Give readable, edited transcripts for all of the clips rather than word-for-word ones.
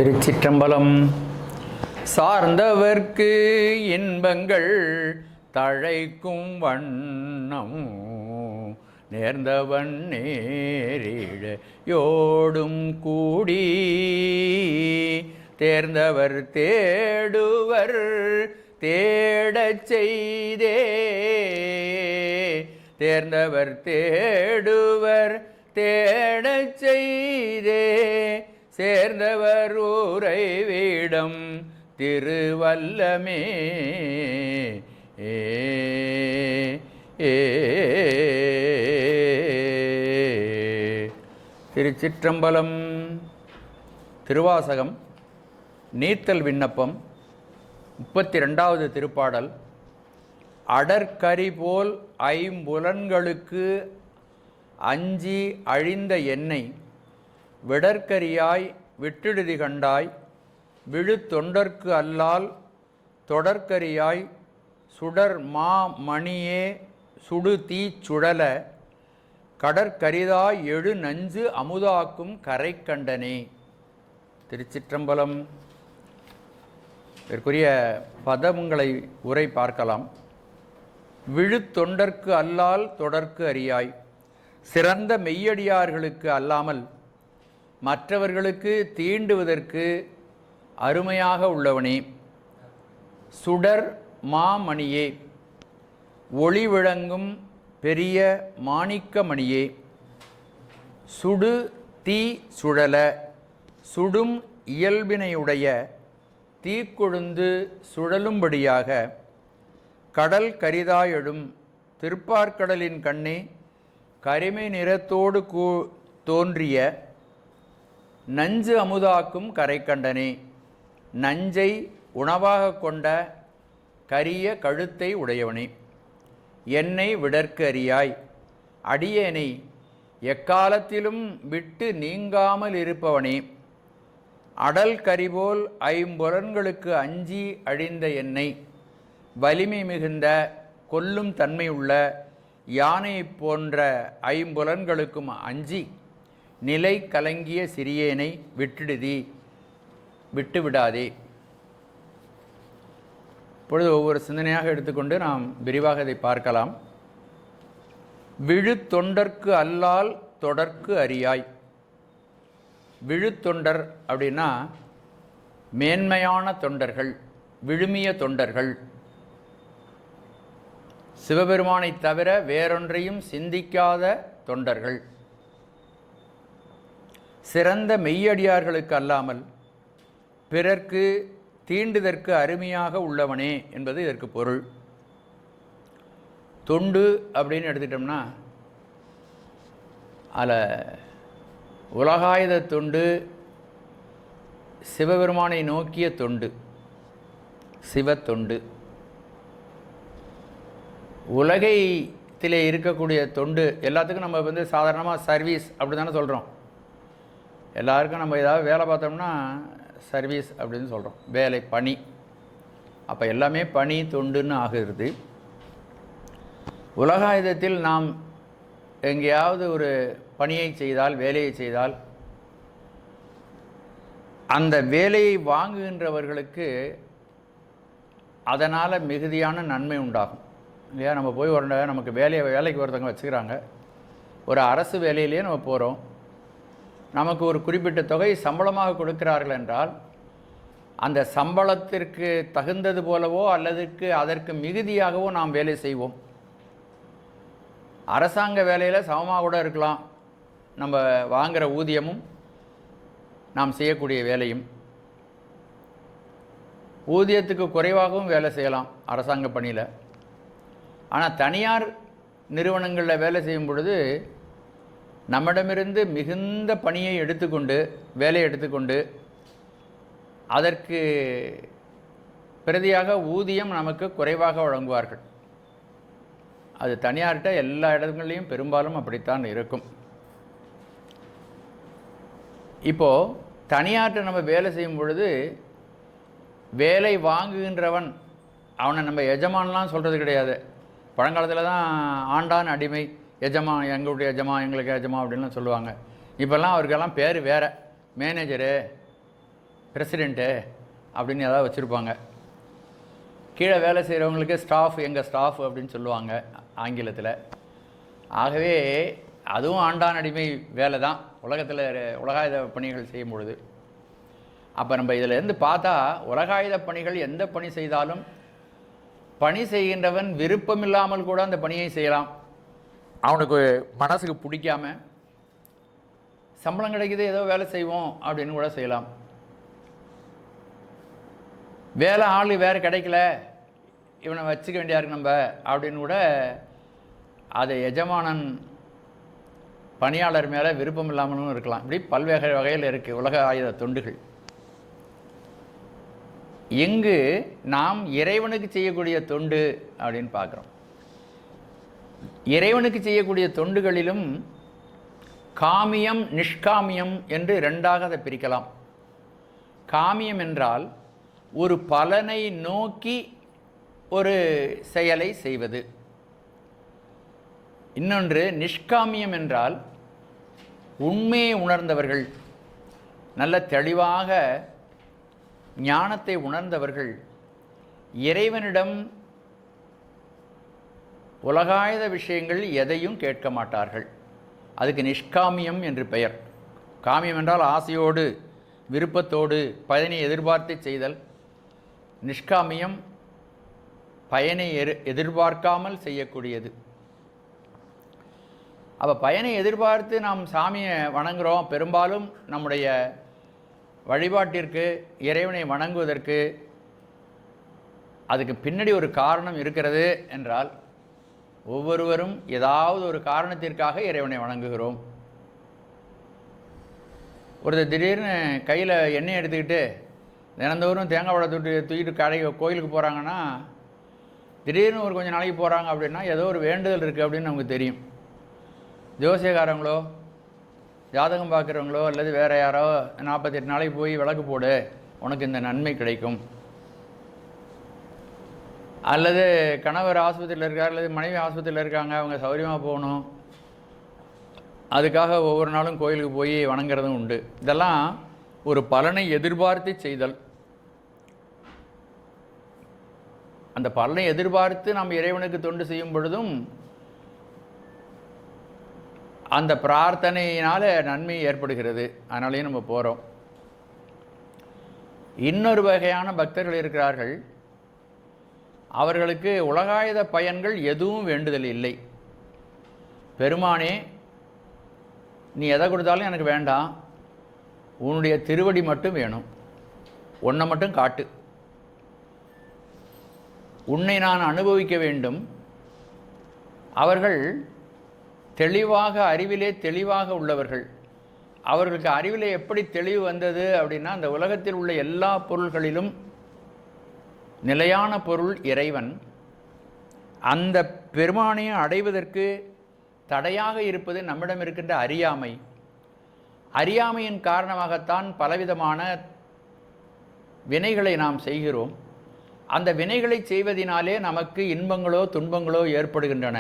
திருச்சிற்றம்பலம். சார்ந்தவர்க்கு இன்பங்கள் தழைக்கும் வண்ணம் நேர்ந்தவன் நேரிழையோடும் கூடி தேர்ந்தவர் தேடுவர் தேடச் செய்தே தேர்ந்தவர் தேடுவர் தேடச் செய்தே சேர்ந்தவர் உறைவிடம் திருவல்லமே. திருச்சிற்றம்பலம். திருவாசகம் நீத்தல் விண்ணப்பம் 32வது திருப்பாடல். அடற்கரி போல் ஐம்புலன்களுக்கு அஞ்சி அழிந்த என்னை விடற்கரியாய் விட்டிடுதி கண்டாய் விழு தொண்டர்க்கு அல்லால் தொடர்கரியாய் சுடர் மா மணியே சுடு தீ சுழல கடற்கரிதாய் எழு நஞ்சு அமுதாக்கும் கரை கண்டனே. திருச்சிற்றம்பலம். இதற்குரிய பதங்களை உரை பார்க்கலாம். விழு தொண்டர்க்கு அல்லால் தொடர்க்கு அறியாய், சிறந்த மெய்யடியார்களுக்கு அல்லாமல் மற்றவர்களுக்கு தீண்டுவதற்கு அருமையாக உள்ளவனே. சுடர் மாமணியே, ஒளி விளங்கும் பெரிய மாணிக்க மணியே. சுடு தீ சுழல, சுடும் இயல்பினையுடைய தீக்கொழுந்து சுழலும்படியாக கடல் கரிதாயெழும் திருப்பார்கடலின் கண்ணே கரிமை நிறத்தோடு தோன்றிய நஞ்சு அமுதாக்கும் கரை கண்டனே. நஞ்சை உணவாக கொண்ட கரிய கழுத்தை உடையவனே. என்னை விடற்கு அறியாய், அடியேனை எக்காலத்திலும் விட்டு நீங்காமல் இருப்பவனே. அடல் கரிபோல் ஐம்புலன்களுக்கு அஞ்சி அழிந்த என்னை வலிமை மிகுந்த கொல்லும் தன்மையுள்ள யானை போன்ற ஐம்புலன்களுக்கும் அஞ்சி நிலை கலங்கிய சிறியேனை விட்டுவிடாதே. இப்பொழுது ஒவ்வொரு சிந்தனையாக எடுத்துக்கொண்டு நாம் விரிவாக இதை பார்க்கலாம். விழு தொண்டர்க்கு அல்லால் தொடர்க்கு அறியாய். விழு தொண்டர் அப்படின்னா மேன்மையான தொண்டர்கள், விழுமிய தொண்டர்கள், சிவபெருமானை தவிர வேறொன்றையும் சிந்திக்காத தொண்டர்கள், சிறந்த மெய்யடியார்களுக்கு அல்லாமல் பிறர்க்கு தீண்டுதற்கு அருமையாக உள்ளவனே என்பது இதற்கு பொருள். தொண்டு அப்படின்னு எடுத்துட்டோம்னா அதில் உலகாயுத தொண்டு, சிவபெருமானை நோக்கிய தொண்டு, சிவத்தொண்டு. உலகத்திலே இருக்கக்கூடிய தொண்டு எல்லாத்துக்கும் நம்ம சாதாரணமாக சர்வீஸ் அப்படி தானே சொல்கிறோம். எல்லாருக்கும் நம்ம ஏதாவது வேலை பார்த்தோம்னா சர்வீஸ் அப்படின்னு சொல்கிறோம், வேலை பணி. அப்போ எல்லாமே பணி தொண்டுன்னு ஆகிறது. உலகாயுதத்தில் நாம் எங்கேயாவது ஒரு பணியை செய்தால், வேலையை செய்தால், அந்த வேலையை வாங்குகின்றவர்களுக்கு அதனால் மிகுதியான நன்மை உண்டாகும் இல்லையா? நம்ம போய் நமக்கு வேலைக்கு ஒருத்தவங்க வச்சுக்கிறாங்க, ஒரு அரசு வேலையிலேயே நம்ம போகிறோம், நமக்கு ஒரு குறிப்பிட்ட தொகை சம்பளமாக கொடுக்கிறார்கள் என்றால் அந்த சம்பளத்திற்கு தகுந்தது போலவோ அல்லது அதற்கு மிகுதியாகவோ நாம் வேலை செய்வோம். அரசாங்க வேலையில் சமமாக கூட இருக்கலாம் நம்ம வாங்குகிற ஊதியமும் நாம் செய்யக்கூடிய வேலையும். ஊதியத்துக்கு குறைவாகவும் வேலை செய்யலாம் அரசாங்க பணியில். ஆனால் தனியார் நிறுவனங்களில் வேலை செய்யும் பொழுது நம்மிடமிருந்து மிகுந்த பணியை எடுத்துக்கொண்டு, வேலையை எடுத்துக்கொண்டு, அதற்கு பிரதியாக ஊதியம் நமக்கு குறைவாக வழங்குவார்கள். அது தனியார்கிட்ட எல்லா இடங்கள்லையும் பெரும்பாலும் அப்படித்தான் இருக்கும். இப்போது தனியார்கிட்ட நம்ம வேலை செய்யும் பொழுது வேலை வாங்குகின்றவன் அவனை நம்ம எஜமான்லாம் சொல்கிறது கிடையாது. பழங்காலத்தில் தான் ஆண்டான் அடிமை, எஜமா, எங்களுடைய எஜமா, எங்களுக்கு எஜமா அப்படின்லாம் சொல்லுவாங்க. இப்போல்லாம் அவருக்கெல்லாம் பேர் வேறு, மேனேஜரு, பிரசிடெண்ட்டு அப்படின்னு ஏதாவது வச்சுருப்பாங்க. கீழே வேலை செய்கிறவங்களுக்கு ஸ்டாஃப், எங்கள் ஸ்டாஃப் அப்படின்னு சொல்லுவாங்க ஆங்கிலத்தில். ஆகவே அதுவும் ஆண்டான் அடிமை வேலை தான் உலகத்தில் உலகாயுத பணிகள் செய்யும் பொழுது. அப்போ நம்ம இதிலேருந்து பார்த்தா உலகாயுத பணிகள் எந்த பணி செய்தாலும் பணி செய்கின்றவன் விருப்பம் இல்லாமல் கூட அந்த பணியை செய்யலாம். அவனுக்கு மனசுக்கு பிடிக்காம சம்பளம் கிடைக்குது ஏதோ வேலை செய்வோம் அப்படின்னு கூட செய்யலாம். வேலை ஆள் வேறு கிடைக்கல, இவனை வச்சுக்க வேண்டியா இருக்கு நம்ம அப்படின்னு கூட அது எஜமானன் பணியாளர் மேலே விருப்பம் இல்லாமலும் இருக்கலாம். இப்படி பல்வேறு வகையில் இருக்குது உலக ஆயுத தொண்டுகள். எங்கு நாம் இறைவனுக்கு செய்யக்கூடிய தொண்டு அப்படின்னு பார்க்குறோம். இறைவனுக்கு செய்யக்கூடிய தொண்டுகளிலும் காமியம் நிஷ்காமியம் என்று ரெண்டாக அதை பிரிக்கலாம். காமியம் என்றால் ஒரு பலனை நோக்கி ஒரு செயலை செய்வது. இன்னொன்று நிஷ்காமியம் என்றால் உண்மையை உணர்ந்தவர்கள், நல்ல தெளிவாக ஞானத்தை உணர்ந்தவர்கள் இறைவனிடம் உலகாயுத விஷயங்கள் எதையும் கேட்க மாட்டார்கள். அதுக்கு நிஷ்காமியம் என்று பெயர். காமியம் என்றால் ஆசையோடு விருப்பத்தோடு பயனை எதிர்பார்த்து செய்தல். நிஷ்காமியம் பயனை எதிர்பார்க்காமல் செய்யக்கூடியது. அப்போ பயனை எதிர்பார்த்து நாம் சாமியை வணங்குகிறோம். பெரும்பாலும் நம்முடைய வழிபாட்டிற்கு இறைவனை வணங்குவதற்கு அதுக்கு பின்னாடி ஒரு காரணம் இருக்கிறது என்றால் ஒவ்வொருவரும் ஏதாவது ஒரு காரணத்திற்காக இறைவனை வணங்குகிறோம். ஒருத்தர் திடீர்னு கையில் எண்ணெய் எடுத்துக்கிட்டு தினந்தோறும் தேங்காய் வடை தூக்கிட்டு கோயிலுக்கு போகிறாங்கன்னா, திடீர்னு ஒரு கொஞ்சம் நாளைக்கு போகிறாங்க அப்படின்னா ஏதோ ஒரு வேண்டுதல் இருக்குது அப்படின்னு நமக்கு தெரியும். ஜோசியக்காரங்களோ ஜாதகம் பார்க்குறவங்களோ அல்லது வேறு யாரோ 48 நாளைக்கு போய் விளக்கு போடு உனக்கு இந்த நன்மை கிடைக்கும், அல்லது கணவர் ஆஸ்பத்திரியில் இருக்கார் அல்லது மனைவி ஆஸ்பத்திரியில் இருக்காங்க அவங்க சௌகரியமாக போகணும், அதுக்காக ஒவ்வொரு நாளும் கோயிலுக்கு போய் வணங்குறதும் உண்டு. இதெல்லாம் ஒரு பலனை எதிர்பார்த்து செய்தல். அந்த பலனை எதிர்பார்த்து நாம் இறைவனுக்கு தொண்டு செய்யும் பொழுதும் அந்த பிரார்த்தனையினால் நன்மை ஏற்படுகிறது. அதனாலேயும் நம்ம போகிறோம். இன்னொரு வகையான பக்தர்கள் இருக்கிறார்கள். அவர்களுக்கு உலகாயுத பயன்கள் எதுவும் வேண்டுதல் இல்லை. பெருமானே நீ எதை கொடுத்தாலும் எனக்கு வேண்டாம், உன்னுடைய திருவடி மட்டும் வேணும், உன்னை மட்டும் காட்டு, உன்னை நான் அனுபவிக்க வேண்டும். அவர்கள் தெளிவாக அறிவிலே தெளிவாக உள்ளவர்கள். அவர்களுக்கு அறிவிலே எப்படி தெளிவு வந்தது அப்படின்னா, அந்த உலகத்தில் உள்ள எல்லா பொருள்களிலும் நிலையான பொருள் இறைவன். அந்த பெருமானையும் அடைவதற்கு தடையாக இருப்பது நம்மிடம் இருக்கின்ற அறியாமை. அறியாமையின் காரணமாகத்தான் பலவிதமான வினைகளை நாம் செய்கிறோம். அந்த வினைகளை செய்வதினாலே நமக்கு இன்பங்களோ துன்பங்களோ ஏற்படுகின்றன.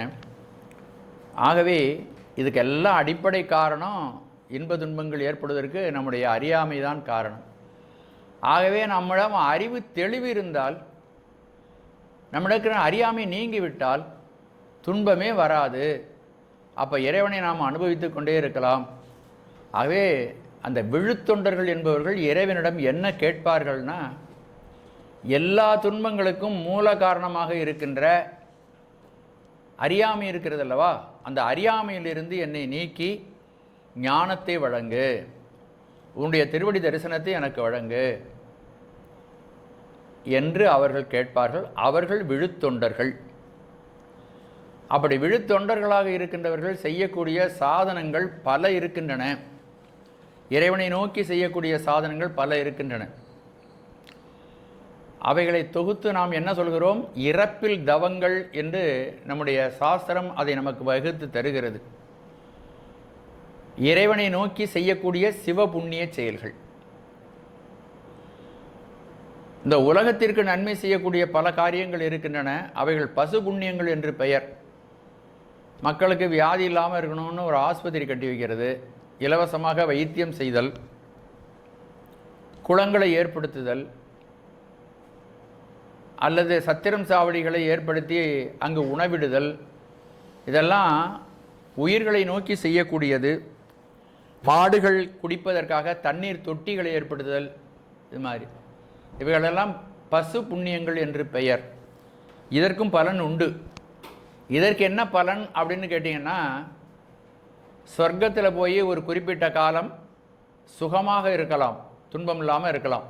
ஆகவே இதுக்கெல்லாம் அடிப்படை காரணம் இன்ப துன்பங்கள் ஏற்படுவதற்கு நம்முடைய அறியாமை தான் காரணம். ஆகவே நம்மிடம் அறிவு தெளிவு இருந்தால், நம்மிடம் அறியாமை நீங்கிவிட்டால் துன்பமே வராது. அப்போ இறைவனை நாம் அனுபவித்து கொண்டே இருக்கலாம். ஆகவே அந்த விழுத்தொண்டர்கள் என்பவர்கள் இறைவனிடம் என்ன கேட்பார்கள்னா, எல்லா துன்பங்களுக்கும் மூல காரணமாக இருக்கின்ற அறியாமை இருக்கிறது அல்லவா, அந்த அறியாமையிலிருந்து என்னை நீக்கி ஞானத்தை வழங்கு, உன்னுடைய திருவடி தரிசனத்தை எனக்கு வழங்கு என்று அவர்கள் கேட்பார்கள். அவர்கள் விழுத்தொண்டர்கள். அப்படி விழுத்தொண்டர்களாக இருக்கின்றவர்கள் செய்யக்கூடிய சாதனங்கள் பல இருக்கின்றன. இறைவனை நோக்கி செய்யக்கூடிய சாதனங்கள் பல இருக்கின்றன. அவைகளை தொகுத்து நாம் என்ன சொல்கிறோம்? இறப்பில் தவங்கள் என்று நம்முடைய சாஸ்திரம் அதை நமக்கு வகுத்து தருகிறது. இறைவனை நோக்கி செய்யக்கூடிய சிவ புண்ணிய செயல்கள். இந்த உலகத்திற்கு நன்மை செய்யக்கூடிய பல காரியங்கள் இருக்கின்றன. அவைகள் பசு புண்ணியங்கள் என்று பெயர். மக்களுக்கு வியாதி இல்லாமல் இருக்கணும்னு ஒரு ஆஸ்பத்திரி கட்டி வைக்கிறது, இலவசமாக வைத்தியம் செய்தல், குளங்களை ஏற்படுத்துதல் அல்லது சத்திரம் சாவடிகளை ஏற்படுத்தி அங்கு உணவிடுதல், இதெல்லாம் உயிர்களை நோக்கி செய்யக்கூடியது. மாடுகள் குடிப்பதற்காக தண்ணீர் தொட்டிகளை ஏற்படுத்துதல், இது மாதிரி இவைகளெல்லாம் பசு புண்ணியங்கள் என்று பெயர். இதற்கும் பலன் உண்டு. இதற்கு என்ன பலன் அப்படின்னு கேட்டிங்கன்னா, சொர்க்கத்தில் போய் ஒரு குறிப்பிட்ட காலம் சுகமாக இருக்கலாம், துன்பம் இல்லாமல் இருக்கலாம்.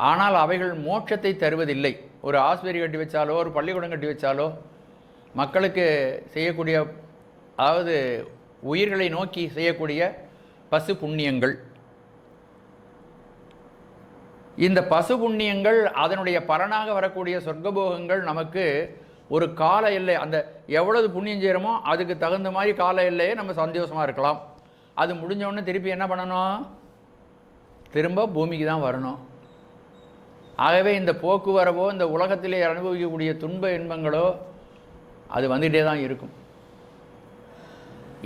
ஆனால் அவைகள் மோட்சத்தை தருவதில்லை. ஒரு ஆஸ்பத்திரி கட்டி வச்சாலோ ஒரு பள்ளிக்கூடம் கட்டி வச்சாலோ மக்களுக்கு செய்யக்கூடிய, அதாவது உயிர்களை நோக்கி செய்யக்கூடிய பசு புண்ணியங்கள், இந்த பசு புண்ணியங்கள் அதனுடைய பலனாக வரக்கூடிய சொர்க்கபோகங்கள் நமக்கு ஒரு கால எல்லை, அந்த எவ்வளவு புண்ணியம் செய்கிறோமோ அதுக்கு தகுந்த மாதிரி கால எல்லையே நம்ம சந்தோஷமாக இருக்கலாம். அது முடிஞ்சோடனே திருப்பி என்ன பண்ணணும்? திரும்ப பூமிக்கு தான் வரணும். ஆகவே இந்த போக்குவரவோ இந்த உலகத்திலே அனுபவிக்கக்கூடிய துன்ப இன்பங்களோ அது வந்துகிட்டே தான் இருக்கும்.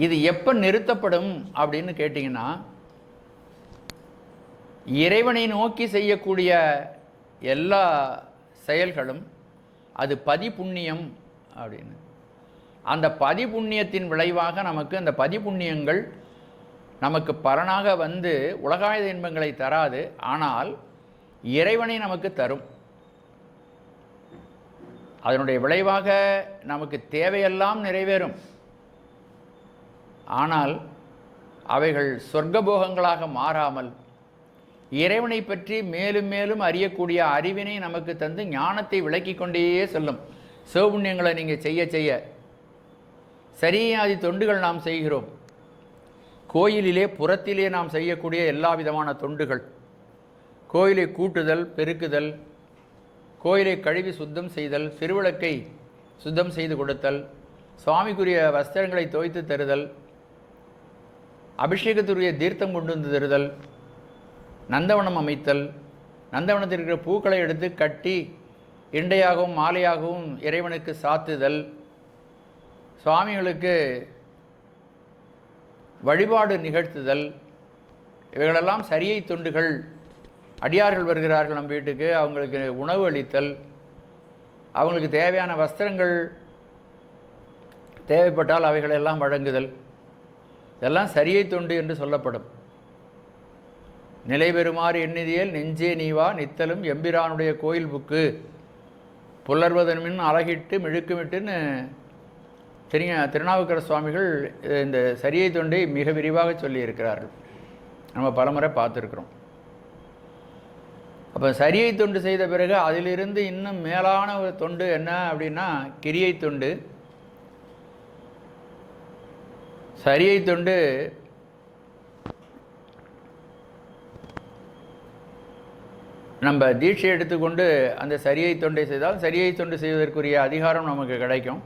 இது எப்போ நிறுத்தப்படும் அப்படின்னு கேட்டிங்கன்னா, இறைவனை நோக்கி செய்யக்கூடிய எல்லா செயல்களும் அது பதிபுண்ணியம் அப்படின்னு. அந்த பதிபுண்ணியத்தின் விளைவாக நமக்கு அந்த பதிபுண்ணியங்கள் நமக்கு பலனாக வந்து உலகாயுத இன்பங்களை தராது, ஆனால் இறைவனை நமக்கு தரும். அதனுடைய விளைவாக நமக்கு தேவையெல்லாம் நிறைவேறும். ஆனால் அவைகள் சொர்க்கபோகங்களாக மாறாமல் இறைவனை பற்றி மேலும் மேலும் அறியக்கூடிய அறிவினை நமக்கு தந்து ஞானத்தை விளக்கி கொண்டே செல்லும். சிவபுண்ணியங்களை நீங்கள் செய்ய செய்ய சரியாதி தொண்டுகள் நாம் செய்கிறோம். கோயிலிலே புறத்திலே நாம் செய்யக்கூடிய எல்லா விதமான தொண்டுகள், கோயிலை கூட்டுதல், பெருக்குதல், கோயிலை கழுவி சுத்தம் செய்தல், திருவிளக்கை சுத்தம் செய்து கொடுத்தல், சுவாமிக்குரிய வஸ்திரங்களை தோய்த்து தருதல், அபிஷேகத்துடைய தீர்த்தம் கொண்டு வந்து தருதல், நந்தவனம் அமைத்தல், நந்தவனத்தில் இருக்கிற பூக்களை எடுத்து கட்டி இண்டையாகவும் மாலையாகவும் இறைவனுக்கு சாத்துதல், சுவாமிகளுக்கு வழிபாடு நிகழ்த்துதல், இவைகளெல்லாம் சரியை தொண்டுகள். அடியார்கள் வருகிறார்கள் நம் வீட்டுக்கு, அவங்களுக்கு உணவு அளித்தல், அவங்களுக்கு தேவையான வஸ்திரங்கள் தேவைப்பட்டால் அவைகளெல்லாம் வழங்குதல், இதெல்லாம் சரியை தொண்டு என்று சொல்லப்படும். நிலை பெறுமாறு எண்ணிதியல் நெஞ்சே நீவா நித்தலும் எம்பிரானுடைய கோயில் புக்கு புலர்வதன் மின் அழகிட்டு மிழுக்குமிட்டுன்னு திருநாவுக்கரசு சுவாமிகள் இந்த சரியை தொண்டை மிக விரிவாக சொல்லியிருக்கிறார்கள். நம்ம பலமுறை பார்த்துருக்குறோம். அப்போ சரியை தொண்டு செய்த பிறகு அதிலிருந்து இன்னும் மேலான ஒரு தொண்டு என்ன அப்படின்னா கிரியை தொண்டு. சரியை தொண்டு நம்ம தீட்சை எடுத்துக்கொண்டு அந்த சரியை தொண்டை செய்தால் சரியை தொண்டு செய்வதற்குரிய அதிகாரம் நமக்கு கிடைக்கும்.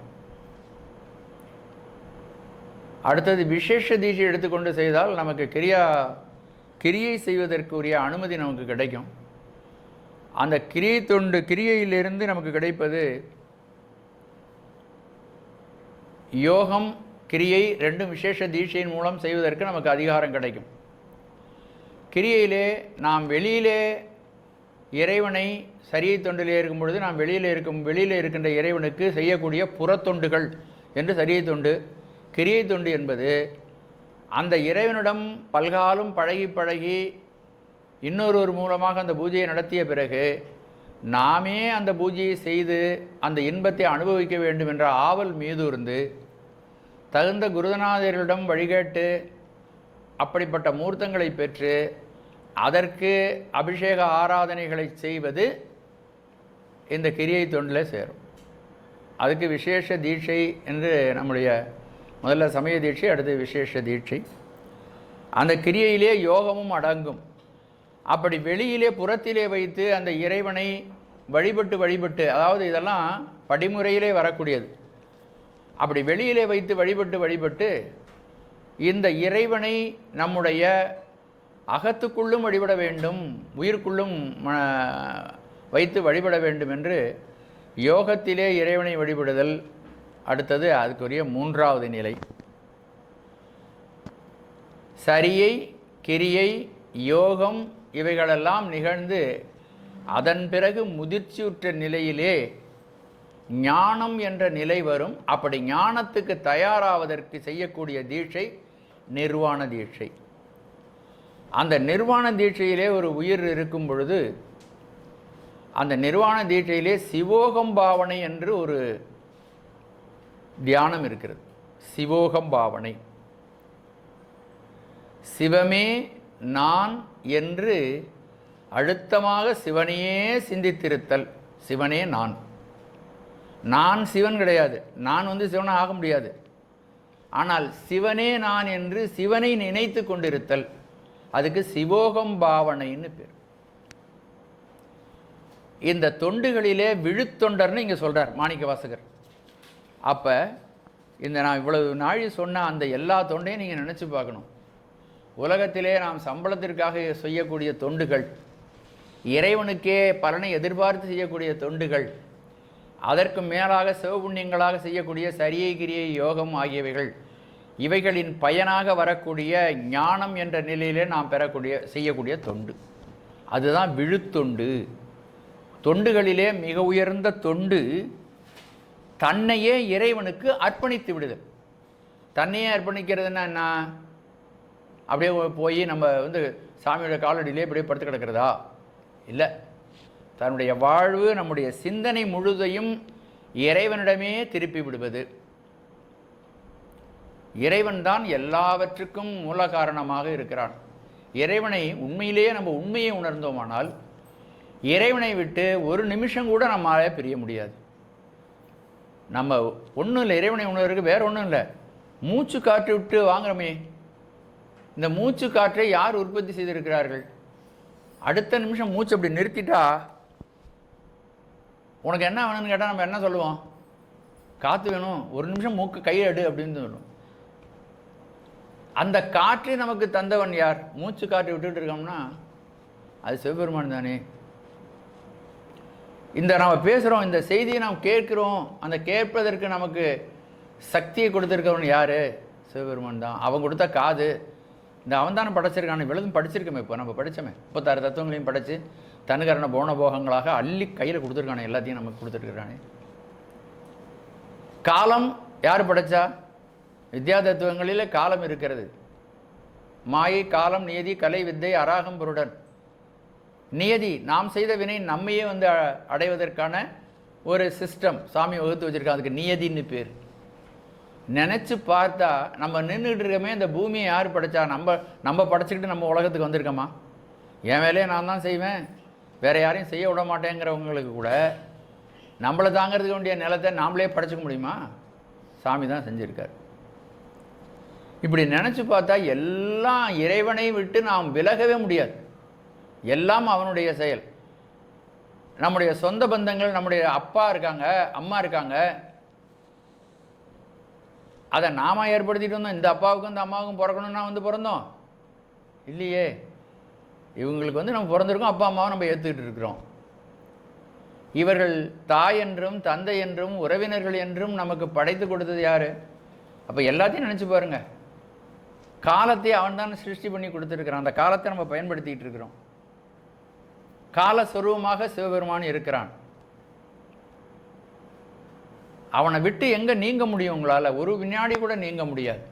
அடுத்தது விசேஷ தீட்சை எடுத்துக்கொண்டு செய்தால் நமக்கு கிரியை செய்வதற்குரிய அனுமதி நமக்கு கிடைக்கும். அந்த கிரியை தொண்டு கிரியையிலிருந்து நமக்கு கிடைப்பது யோகம், கிரியை ரெண்டும் விசேஷ தீட்சையின் மூலம் செய்வதற்கு நமக்கு அதிகாரம் கிடைக்கும். கிரியையிலே நாம் வெளியிலே இறைவனை சரியை தொண்டிலே இருக்கும் பொழுது நாம் வெளியில் இருக்கின்ற இறைவனுக்கு செய்யக்கூடிய புறத்தொண்டுகள் என்று சரியை தொண்டு. கிரியை தொண்டு என்பது அந்த இறைவனிடம் பல்காலும் பழகி இன்னொருவர் மூலமாக அந்த பூஜையை நடத்திய பிறகு நாமே அந்த பூஜையை செய்து அந்த இன்பத்தை அனுபவிக்க வேண்டும் என்ற ஆவல் மீதூர்ந்து தகுந்த குருநாதர்களிடம் வழிகேட்டு அப்படிப்பட்ட மூர்த்தங்களை பெற்று அதற்கு அபிஷேக ஆராதனைகளை செய்வது இந்த கிரியை தொண்டில் சேரும். அதுக்கு விசேஷ தீட்சை என்று நம்முடைய முதல்ல சமய தீட்சை, அடுத்து விசேஷ தீட்சை. அந்த கிரியையிலே யோகமும் அடங்கும். அப்படி வெளியிலே புறத்திலே வைத்து அந்த இறைவனை வழிபட்டு அதாவது இதெல்லாம் படிமுறையிலே வரக்கூடியது. அப்படி வெளியிலே வைத்து வழிபட்டு இந்த இறைவனை நம்முடைய அகத்துக்குள்ளும் வழிபட வேண்டும், உயிருக்குள்ளும் வைத்து வழிபட வேண்டும் என்று யோகத்திலே இறைவனை வழிபடுதல் அடுத்தது அதுக்குரிய மூன்றாவது நிலை. சரியை, கிரியை, யோகம் இவைகளெல்லாம் நிகழ்ந்து அதன் பிறகு முதிர்ச்சியுற்ற நிலையிலே ஞானம் என்ற நிலை வரும். அப்படி ஞானத்துக்கு தயாராவதற்கு செய்யக்கூடிய தீட்சை நிர்வாண தீட்சை. அந்த நிர்வாண தீட்சையிலே ஒரு உயிர் இருக்கும் பொழுது அந்த நிர்வாண தீட்சையிலே சிவோகம் பாவனை என்று ஒரு தியானம் இருக்கிறது. சிவோகம் பாவனை, சிவமே நான் என்று அழுத்தமாக சிவனையே சிந்தித்திருத்தல். சிவனே நான், நான் சிவன் கிடையாது. நான் சிவனை ஆக முடியாது. ஆனால் சிவனே நான் என்று சிவனை நினைத்து கொண்டிருத்தல், அதுக்கு சிவோகம் பாவனைன்னு பேர். இந்த தொண்டுகளிலே விழுத்தொண்டர்னு இங்கே சொல்கிறார் மாணிக்க வாசகர். அப்போ இந்த நான் இவ்வளவு நாழி சொன்ன அந்த எல்லா தொண்டையும் நீங்கள் நினச்சி பார்க்கணும். உலகத்திலே நாம் சம்பளத்திற்காக செய்யக்கூடிய தொண்டுகள், இறைவனுக்கே பலனை எதிர்பார்த்து செய்யக்கூடிய தொண்டுகள், அதற்கு மேலாக சிவபுண்ணியங்களாக செய்யக்கூடிய சரியை கிரியை யோகம் ஆகியவைகள், இவைகளின் பயனாக வரக்கூடிய ஞானம் என்ற நிலையிலே நாம் செய்யக்கூடிய தொண்டு, அதுதான் விழுத்தொண்டு. தொண்டுகளிலே மிக உயர்ந்த தொண்டு தன்னையே இறைவனுக்கு அர்ப்பணித்து விடுதல். தன்னையே அர்ப்பணிக்கிறதுனா என்ன? அப்படியே போய் நம்ம சாமியோட காலடியிலே அப்படியே படுத்து கிடக்கிறதா? இல்லை. தன்னுடைய வாழ்வு, நம்முடைய சிந்தனை முழுதையும் இறைவனிடமே திருப்பி விடுவது. இறைவன் தான் எல்லாவற்றுக்கும் மூல காரணமாக இருக்கிறான். இறைவனை உண்மையிலேயே நம்ம உண்மையை உணர்ந்தோமானால் இறைவனை விட்டு ஒரு நிமிஷம் கூட நம்மளால பிரிய முடியாது. நம்ம ஒன்றும் இல்லை, இறைவனை உணர்வுக்கு வேறு ஒன்றும் இல்லை. மூச்சு காற்று விட்டு வாங்குறோமே, இந்த மூச்சு காற்றை யார் உற்பத்தி செய்திருக்கிறார்கள்? அடுத்த நிமிஷம் மூச்சு அப்படி நிறுத்திட்டா உனக்கு என்ன வேணும்னு கேட்டால் நம்ம என்ன சொல்லுவோம்? காற்று வேணும், ஒரு நிமிஷம் மூக்கு கையெடு அப்படின்னு சொல்லுவோம். அந்த காற்றை நமக்கு தந்தவன் யார்? மூச்சு காற்றை விட்டுட்டு இருக்கோம்னா அது சிவபெருமான் தானே. இந்த நம்ம பேசுகிறோம், இந்த செய்தியை நாம் கேட்குறோம், அந்த கேட்பதற்கு நமக்கு சக்தியை கொடுத்துருக்கவன் யார்? சிவபெருமான் தான். அவன் கொடுத்த காது, இந்த அவன் தானே படைச்சிருக்கானே. விழுதும் படிச்சிருக்கோமே, இப்போ நம்ம படித்தோமே, 36 தத்துவங்களையும் படைத்து தனுகரண போகங்களாக அள்ளி கையில் கொடுத்துருக்கானே, எல்லாத்தையும் நமக்கு கொடுத்துருக்குறானே. காலம் யார் படைச்சா? வித்யா தத்துவங்களில் காலம் இருக்கிறது. மாயை, காலம், நியதி, கலை, வித்தை, அராகம், புருடன். நியதி நாம் செய்த வினை நம்மையே அடைவதற்கான ஒரு சிஸ்டம் சாமி வகுத்து வச்சுருக்கான், அதுக்கு நியதின்னு பேர். நினச்சி பார்த்தா நம்ம நின்றுட்டு இருக்கமே, இந்த பூமியை யார் படைச்சா? நம்ம படைச்சிக்கிட்டு நம்ம உலகத்துக்கு வந்திருக்கோமா? என் வேலையை நான் தான் செய்வேன், வேறு யாரையும் செய்ய விட மாட்டேங்கிறவங்களுக்கு கூட நம்மளை தாங்கிறதுக்கு வேண்டிய நிலத்தை நாமளே படைச்சிக்க முடியுமா? சாமி தான் செஞ்சுருக்கார். இப்படி நினச்சி பார்த்தா எல்லாம் இறைவனை விட்டு நாம் விலகவே முடியாது. எல்லாம் அவனுடைய செயல். நம்முடைய சொந்த பந்தங்கள், நம்முடைய அப்பா இருக்காங்க, அம்மா இருக்காங்க, அதை நாம ஏற்படுத்திட்டு வந்தோம். இந்த அப்பாவுக்கும் இந்த அம்மாவுக்கும் பிறக்கணும்னா பிறந்தோம் இல்லையே. இவங்களுக்கு நம்ம பிறந்திருக்கோம், அப்பா அம்மாவை நம்ம ஏற்றுக்கிட்டு இருக்கிறோம். இவர்கள் தாய் என்றும் தந்தை என்றும் உறவினர்கள் என்றும் நமக்கு படைத்து கொடுத்தது யார்? அப்போ எல்லாத்தையும் நினச்சி பாருங்க. காலத்தை அவன் தான் சிருஷ்டி பண்ணி கொடுத்துருக்கிறான். அந்த காலத்தை நம்ம பயன்படுத்திகிட்டு இருக்கிறோம். காலஸ்வரூபமாக சிவபெருமான் இருக்கிறான். அவனை விட்டு எங்கே நீங்க முடியும்? உங்களால் ஒரு வினாடி கூட நீங்க முடியாது.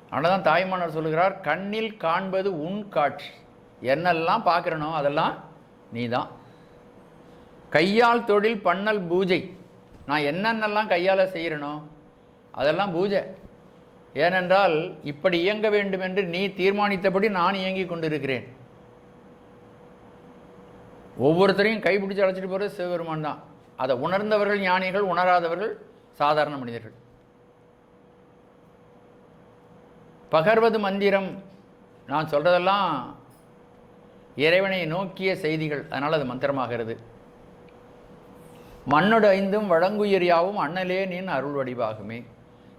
அதனால தான் தாய்மானவர் சொல்லுகிறார், கண்ணில் காண்பது உன் காட்சி. என்னெல்லாம் பார்க்குறனோ அதெல்லாம் நீ தான். கையால் தொழில் பண்ணல் பூஜை. நான் என்னென்னலாம் கையால் செய்கிறனோ அதெல்லாம் பூஜை. ஏனென்றால் இப்படி இயங்க வேண்டும் என்று நீ தீர்மானித்தபடி நான் இயங்கி கொண்டிருக்கிறேன். ஒவ்வொருத்தரையும் கைப்பிடிச்சு அழைச்சிட்டு போகிறது சிவபெருமான் தான். அதை உணர்ந்தவர்கள் ஞானிகள், உணராதவர்கள் சாதாரண மனிதர்கள். பகர்வது மந்திரம், நான் சொல்கிறதெல்லாம் இறைவனை நோக்கிய செய்திகள், அதனால் அது மந்திரமாகிறது. மண்ணோடு ஐந்தும் வழங்குயிர் யாவும் அண்ணலே நின் அருள் வடிவாகுமே.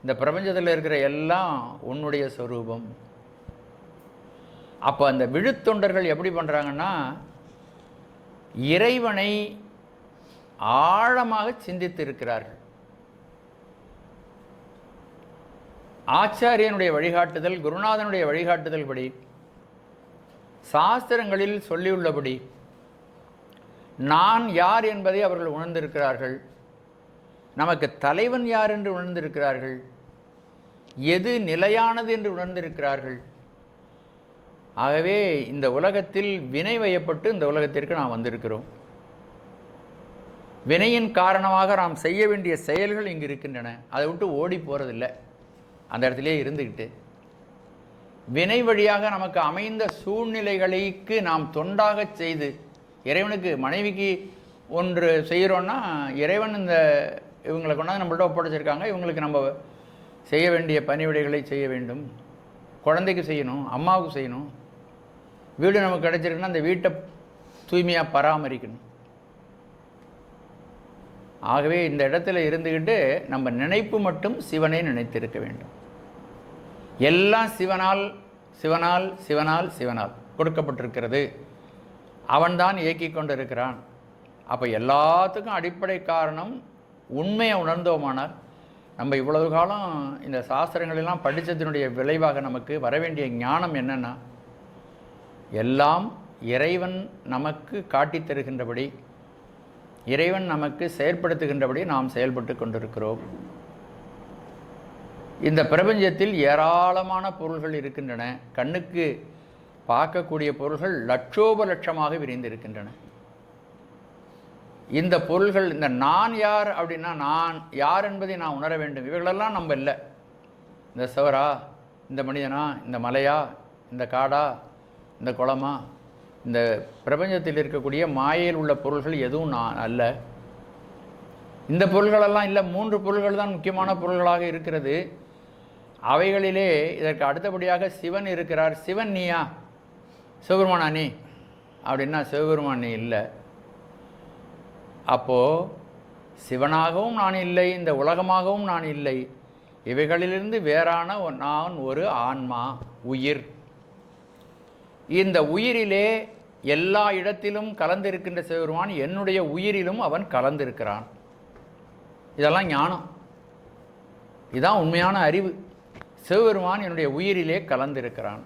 இந்த பிரபஞ்சத்தில் இருக்கிற எல்லாம் உன்னுடைய சொரூபம். அப்போ அந்த விழுத்தொண்டர்கள் எப்படி பண்ணுறாங்கன்னா, இறைவனை ஆழமாக சிந்தித்து இருக்கிறார்கள். ஆச்சாரியனுடைய வழிகாட்டுதல், குருநாதனுடைய வழிகாட்டுதல் படி சாஸ்திரங்களில் சொல்லியுள்ளபடி நான் யார் என்பதை அவர்கள் உணர்ந்திருக்கிறார்கள். நமக்கு தலைவன் யார் என்று உணர்ந்திருக்கிறார்கள். எது நிலையானது என்று உணர்ந்திருக்கிறார்கள். ஆகவே இந்த உலகத்தில் வினை வயப்பட்டு இந்த உலகத்திற்கு நாம் வந்திருக்கிறோம். வினையின் காரணமாக நாம் செய்ய வேண்டிய செயல்கள் இங்கு இருக்கின்றன. அதை விட்டு ஓடி போகிறதில்லை, அந்த இடத்திலே இருந்துக்கிட்டு வினை வழியாக நமக்கு அமைந்த சூழ்நிலைகளுக்கு நாம் தொண்டாக செய்து, இறைவனுக்கு மனைவிக்கு ஒன்று செய்கிறோன்னா இறைவன் இந்த இவங்களை கொண்டாந்து நம்மள்ட்ட ஒப்படைச்சிருக்காங்க, இவங்களுக்கு நம்ம செய்ய வேண்டிய பணிவிடைகளை செய்ய வேண்டும். குழந்தைக்கு செய்யணும், அம்மாவுக்கு செய்யணும். வீடு நமக்கு கிடைச்சிருக்குன்னா அந்த வீட்டை தூய்மையாக பராமரிக்கணும். ஆகவே இந்த இடத்துல இருந்துக்கிட்டு நம்ம நினைப்பு மட்டும் சிவனை நினைத்திருக்க வேண்டும். எல்லாம் சிவனால் சிவனால் சிவனால் சிவனால் கொடுக்கப்பட்டிருக்கிறது. அவன்தான் இயக்கி கொண்டிருக்கிறான். அப்போ எல்லாத்துக்கும் அடிப்படை காரணம் உண்மையை உணர்ந்தோமானால் நம்ம இவ்வளவு காலம் இந்த சாஸ்திரங்களெல்லாம் படித்ததினுடைய விளைவாக நமக்கு வரவேண்டிய ஞானம் என்னென்னா, எல்லாம் இறைவன் நமக்கு காட்டித் தருகின்றபடி, இறைவன் நமக்கு செயற்படுத்துகின்றபடி நாம் செயல்பட்டு கொண்டிருக்கிறோம். இந்த பிரபஞ்சத்தில் ஏராளமான பொருள்கள் இருக்கின்றன. கண்ணுக்கு பார்க்கக்கூடிய பொருள்கள் லட்சோப லட்சமாக விரிந்திருக்கின்றன. இந்த பொருள்கள், இந்த நான் யார் அப்படின்னா, நான் யார் என்பதை நான் உணர வேண்டும். இவைகளெல்லாம் நம்ம இல்லை. இந்த சுவரா, இந்த மனிதனா, இந்த மலையா, இந்த காடா, இந்த குளமா, இந்த பிரபஞ்சத்தில் இருக்கக்கூடிய மாயையில் உள்ள பொருள்கள் எதுவும் நான் அல்ல. இந்த பொருள்களெல்லாம் இல்லை. 3 பொருள்கள் தான் முக்கியமான பொருள்களாக இருக்கிறது. அவைகளிலே இதற்கு அடுத்தபடியாக சிவன் இருக்கிறார். சிவன் நீயா? சிவபெருமானா நீ அப்படின்னா சிவபெருமான் நீ இல்லை. அப்போது சிவனாகவும் நான் இல்லை, இந்த உலகமாகவும் நான் இல்லை. இவைகளிலிருந்து வேறான நான் ஒரு ஆன்மா, உயிர். இந்த உயிரிலே எல்லா இடத்திலும் கலந்திருக்கின்ற சிவபெருமான் என்னுடைய உயிரிலும் அவன் கலந்திருக்கிறான். இதெல்லாம் ஞானம். இதுதான் உண்மையான அறிவு. சிவபெருமான் என்னுடைய உயிரிலே கலந்திருக்கிறான்.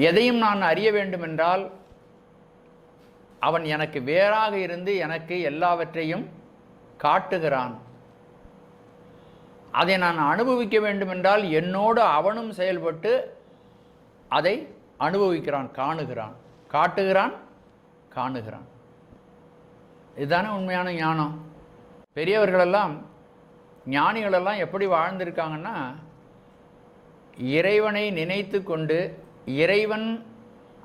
எதையும் நான் அறிய வேண்டுமென்றால் அவன் எனக்கு வேறாக இருந்து எனக்கு எல்லாவற்றையும் காட்டுகிறான். அதை நான் அனுபவிக்க வேண்டுமென்றால் என்னோடு அவனும் செயல்பட்டு அதை அனுபவிக்கிறான், காணுகிறான், காட்டுகிறான், காணுகிறான். இதுதானே உண்மையான ஞானம். பெரியவர்களெல்லாம், ஞானிகளெல்லாம் எப்படி வாழ்ந்திருக்காங்கன்னா, இறைவனை நினைத்து கொண்டு இறைவன்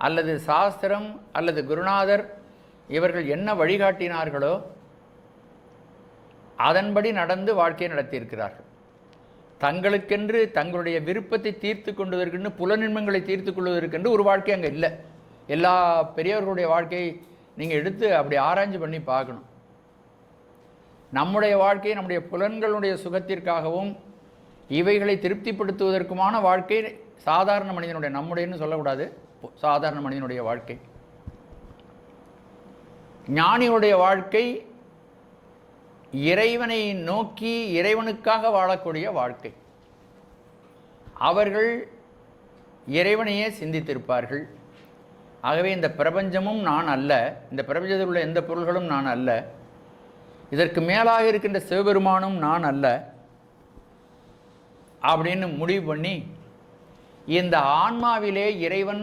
அல்லது சாஸ்திரம் அல்லது குருநாதர் இவர்கள் என்ன வழிகாட்டினார்களோ அதன்படி நடந்து வாழ்க்கையை நடத்தியிருக்கிறார்கள். தங்களுக்கென்று தங்களுடைய விருப்பத்தை தீர்த்து கொள்வதற்கென்று, புலனின்மங்களை தீர்த்து கொள்வதற்கென்று ஒரு வாழ்க்கை அங்கே இல்லை. எல்லா பெரியவர்களுடைய வாழ்க்கையை நீங்கள் எடுத்து அப்படி ஆராய்ச்சி பண்ணி பார்க்கணும். நம்முடைய வாழ்க்கை நம்முடைய புலன்களுடைய சுகத்திற்காகவும் இவைகளை திருப்திப்படுத்துவதற்குமான வாழ்க்கை சாதாரண மனிதனுடைய, நம்முடையன்னு சொல்லக்கூடாது, சாதாரண மனிதனுடைய வாழ்க்கை. ஞானியுடைய வாழ்க்கை இறைவனை நோக்கி இறைவனுக்காக வாழக்கூடிய வாழ்க்கை. அவர்கள் இறைவனையே சிந்தித்திருப்பார்கள். ஆகவே இந்த பிரபஞ்சமும் நான் அல்ல, இந்த பிரபஞ்சத்தில் உள்ள எந்த பொருள்களும் நான் அல்ல, இதற்கு மேலாக இருக்கின்ற சிவபெருமானும் நான் அல்ல அப்படின்னு முடிவு பண்ணி இந்த ஆன்மாவிலே இறைவன்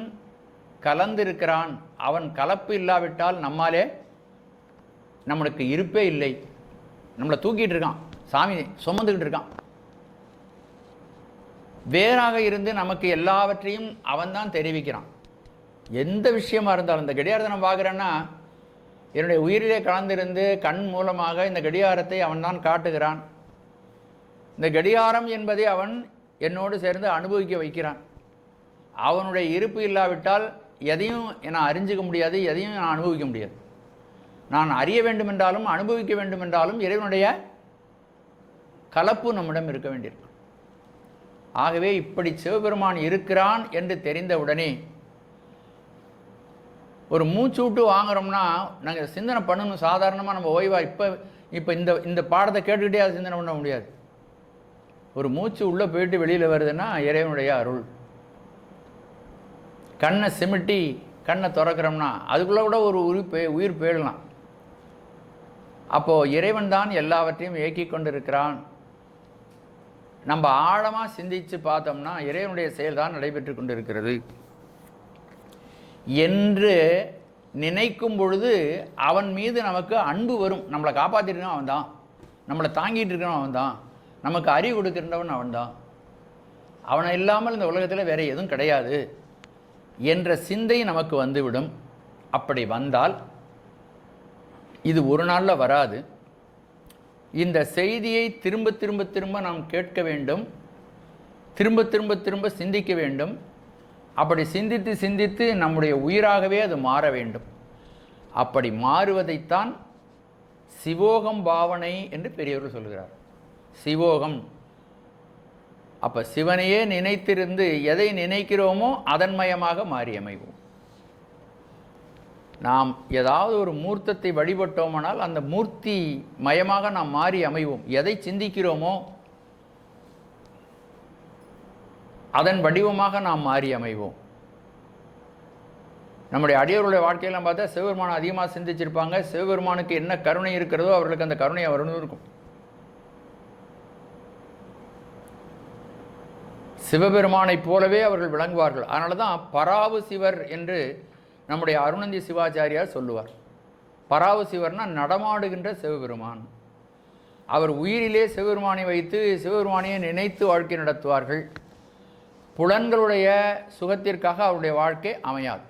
கலந்திருக்கிறான். அவன் கலப்பு இல்லாவிட்டால் நம்மாலே நம்மளுக்கு இருப்பே இல்லை. நம்மளை தூக்கிட்டு இருக்கான், சாமி சுமந்துக்கிட்டு இருக்கான். வேறாக இருந்து நமக்கு எல்லாவற்றையும் அவன்தான் தெரிவிக்கிறான். எந்த விஷயமா இருந்தாலும், இந்த கடிகாரத்தை நான் பார்க்குறேன்னா என்னுடைய உயிரிலே கலந்திருந்து கண் மூலமாக இந்த கடிகாரத்தை அவன்தான் காட்டுகிறான். இந்த கடிகாரம் என்பதை அவன் என்னோடு சேர்ந்து அனுபவிக்க வைக்கிறான். அவனுடைய இருப்பு இல்லாவிட்டால் எதையும் நான் அறிஞ்சிக்க முடியாது, எதையும் நான் அனுபவிக்க முடியாது. நான் அறிய வேண்டுமென்றாலும் அனுபவிக்க வேண்டுமென்றாலும் இறைவனுடைய கலப்பு நம்மிடம் இருக்க வேண்டியிருக்கு. ஆகவே இப்படி சிவபெருமான் இருக்கிறான் என்று தெரிந்தவுடனே ஒரு மூச்சு விட்டு வாங்குறோம்னா நாங்கள் சிந்தனை பண்ணணும். சாதாரணமாக நம்ம ஓய்வாக இப்போ இந்த பாடத்தை கேட்டுக்கிட்டே அதை சிந்தனை பண்ண முடியாது. ஒரு மூச்சு உள்ளே போயிட்டு வெளியில் வருதுன்னா இறைவனுடைய அருள். கண்ணை சிமிட்டி கண்ணை திறக்கிறோம்னா அதுக்குள்ளே கூட ஒரு உயிர் போயிடலாம். அப்போது இறைவன் தான் எல்லாவற்றையும் இயக்கி கொண்டிருக்கிறான். நம்ம ஆழமாக சிந்தித்து பார்த்தோம்னா இறைவனுடைய செயல் தான் நடைபெற்று கொண்டிருக்கிறது என்று நினைக்கும் பொழுது அவன் மீது நமக்கு அன்பு வரும். நம்மளை காப்பாற்றிருக்கணும் அவன் தான், நம்மளை தாங்கிட்டு இருக்கணும் அவன் தான், நமக்கு அறிவு கொடுக்கின்றவன் அவன் தான், அவனை இல்லாமல் இந்த உலகத்தில் வேறு எதுவும் கிடையாது என்ற சிந்தை நமக்கு வந்துவிடும். அப்படி வந்தால் இது ஒரு நாளில் வராது. இந்த செய்தியை திரும்ப திரும்ப திரும்ப நாம் கேட்க வேண்டும், திரும்ப திரும்ப திரும்ப சிந்திக்க வேண்டும். அப்படி சிந்தித்து சிந்தித்து நம்முடைய உயிராகவே அது மாற வேண்டும். அப்படி மாறுவதைத்தான் சிவோகம் பாவனை என்று பெரியவர்கள் சொல்கிறார். சிவோகம், அப்போ சிவனையே நினைத்திருந்து எதை நினைக்கிறோமோ அதன் மயமாக மாறி அமைவோம். நாம் ஏதாவது ஒரு மூர்த்தத்தை வழிபட்டோமானால் அந்த மூர்த்தி மயமாக நாம் மாறி அமைவோம். எதை சிந்திக்கிறோமோ அதன் வடிவமாக நாம் மாறி அமைவோம். நம்முடைய அடியவர்களுடைய வாழ்க்கையெல்லாம் பார்த்தா சிவபெருமானை அதிகமாக சிந்திச்சிருப்பாங்க. சிவபெருமானுக்கு என்ன கருணை இருக்கிறதோ அவர்களுக்கு அந்த கருணை அவர்களும் இருக்கும். சிவபெருமானைப் போலவே அவர்கள் விளங்குவார்கள். அதனால தான் பராவு சிவர் என்று நம்முடைய அருணந்தி சிவாச்சாரியார் சொல்லுவார். பராவு சிவர்னா நடமாடுகின்ற சிவபெருமான். அவர் உயிரிலே சிவபெருமானை வைத்து சிவபெருமானையை நினைத்து வாழ்க்கை நடத்துவார்கள். புலன்களுடைய சுகத்திற்காக அவருடைய வாழ்க்கை அமையாது.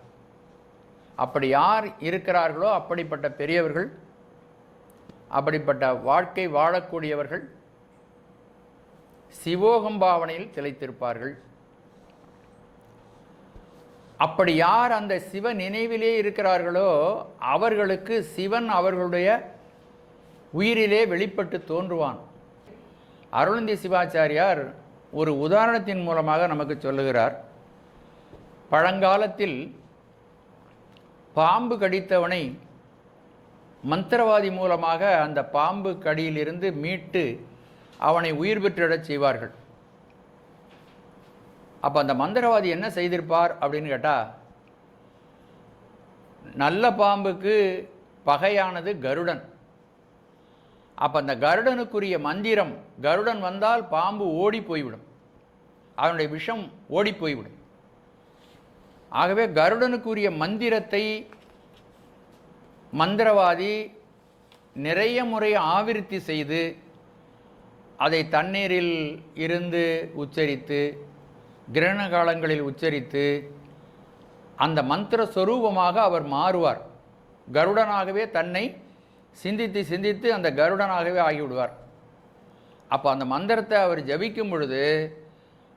அப்படி யார் இருக்கிறார்களோ அப்படிப்பட்ட பெரியவர்கள், அப்படிப்பட்ட வாழ்க்கை வாழக்கூடியவர்கள் சிவோகம் பாவனையில் திளைத்திருப்பார்கள். அப்படி யார் அந்த சிவ நினைவிலே இருக்கிறார்களோ அவர்களுக்கு சிவன் அவர்களுடைய உயிரிலே வெளிப்பட்டு தோன்றுவான். அருணந்தி சிவாச்சாரியார் ஒரு உதாரணத்தின் மூலமாக நமக்கு சொல்லுகிறார். பழங்காலத்தில் பாம்பு கடித்தவனை மந்திரவாதி மூலமாக அந்த பாம்பு கடியிலிருந்து மீட்டு அவனை உயிர் பெற்றிடச் செய்வார்கள். அப்போ அந்த மந்திரவாதி என்ன செய்திருப்பார் அப்படின்னு கேட்டால், நல்ல பாம்புக்கு பகையானது கருடன். அப்போ அந்த கருடனுக்குரிய மந்திரம், கருடன் வந்தால் பாம்பு ஓடி போய்விடும், அவனுடைய விஷம் ஓடி போய்விடும். ஆகவே கருடனுக்குரிய மந்திரத்தை மந்திரவாதி நிறைய முறை ஆவிருத்தி செய்து அதை தண்ணீரில் இருந்து உச்சரித்து கிரகண காலங்களில் உச்சரித்து அந்த மந்திர சொரூபமாக அவர் மாறுவார். கருடனாகவே தன்னை சிந்தித்து சிந்தித்து அந்த கருடனாகவே ஆகிவிடுவார். அப்போ அந்த மந்திரத்தை அவர் ஜபிக்கும் பொழுது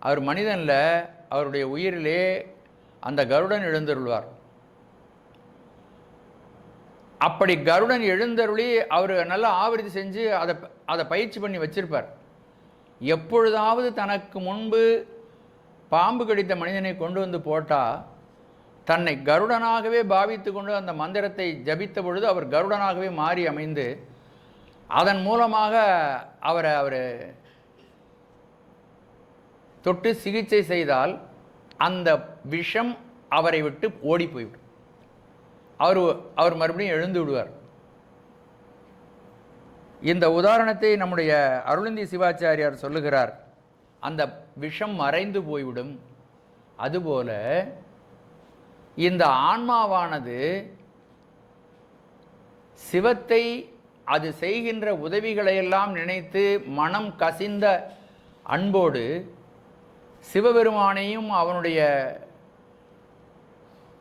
அவர் மனிதனில் அவருடைய உயிரிலே அந்த கருடன் எழுந்தருள்வார். அப்படி கருடன் எழுந்தருளி அவர் நல்லா ஆவிர்த்தி செஞ்சு அதை பயிற்சி பண்ணி வச்சிருப்பார். எப்பொழுதாவது தனக்கு முன்பு பாம்பு கடித்த மனிதனை கொண்டு வந்து போட்டால் தன்னை கருடனாகவே பாவித்து கொண்டு அந்த மந்திரத்தை ஜபித்த பொழுது அவர் கருடனாகவே மாறி அமைந்து அதன் மூலமாக அவர் தொட்டு சிகிச்சை செய்தால் அந்த விஷம் அவரை விட்டு ஓடி போய்விடும். அவர் மறுபடியும் எழுந்து விடுவார். இந்த உதாரணத்தை நம்முடைய அருளந்தி சிவாச்சாரியார் சொல்லுகிறார். அந்த விஷம் மறைந்து போய்விடும். அதுபோல இந்த ஆன்மாவானது சிவத்தை அது செய்கின்ற உதவிகளையெல்லாம் நினைத்து மனம் கசிந்த அன்போடு சிவபெருமானையும்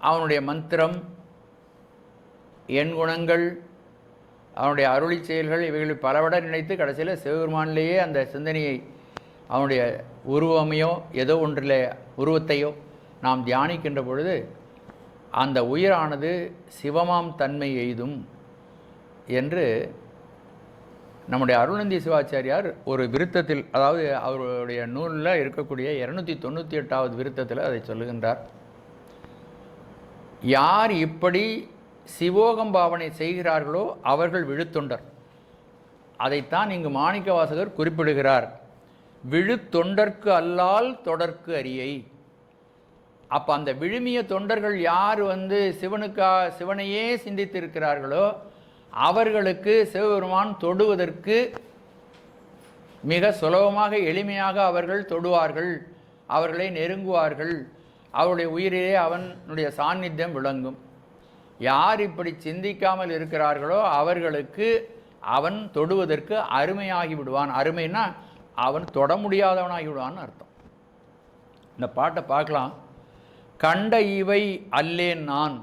அவனுடைய மந்திரம், எண்குணங்கள், அவனுடைய அருளி செயல்கள் இவைகளை பலவட நினைத்து கடைசியில் சிவபெருமானிலேயே அந்த சிந்தனையை அவனுடைய உருவமையோ ஏதோ ஒன்றில் உருவத்தையோ நாம் தியானிக்கின்ற பொழுது அந்த உயிரானது சிவமாம் தன்மை எய்தும் என்று நம்முடைய அருணந்தி சிவாச்சாரியார் ஒரு விருத்தத்தில், அதாவது அவருடைய நூலில் இருக்கக்கூடிய 298வது விருத்தத்தில் அதை சொல்லுகின்றார். யார் இப்படி சிவோகம் பாவனை செய்கிறார்களோ அவர்கள் விழுத்தொண்டர். அதைத்தான் இங்கு மாணிக்க வாசகர் குறிப்பிடுகிறார். விழுத்தொண்டர்க்கு அல்லால் தொடர்க்கு அரியை. அப்போ அந்த விழுமிய தொண்டர்கள் யார் சிவனையே சிந்தித்து இருக்கிறார்களோ அவர்களுக்கு சிவபெருமான் தொடுவதற்கு மிக சுலபமாக எளிமையாக அவர்கள் தொடுவார்கள், அவர்களை நெருங்குவார்கள், அவருடைய உயிரிலே அவனுடைய சாநித்தியம் விளங்கும். யார் இப்படி சிந்திக்காமல் இருக்கிறார்களோ அவர்களுக்கு அவன் தொடுவதற்கு அருமையாகி விடுவான். அருமைன்னா அவன் தொட முடியாதவனாகி விடுவான்னு அர்த்தம். இந்த பாட்டை பார்க்கலாம். கண்ட இவை அல்லேன் நான்.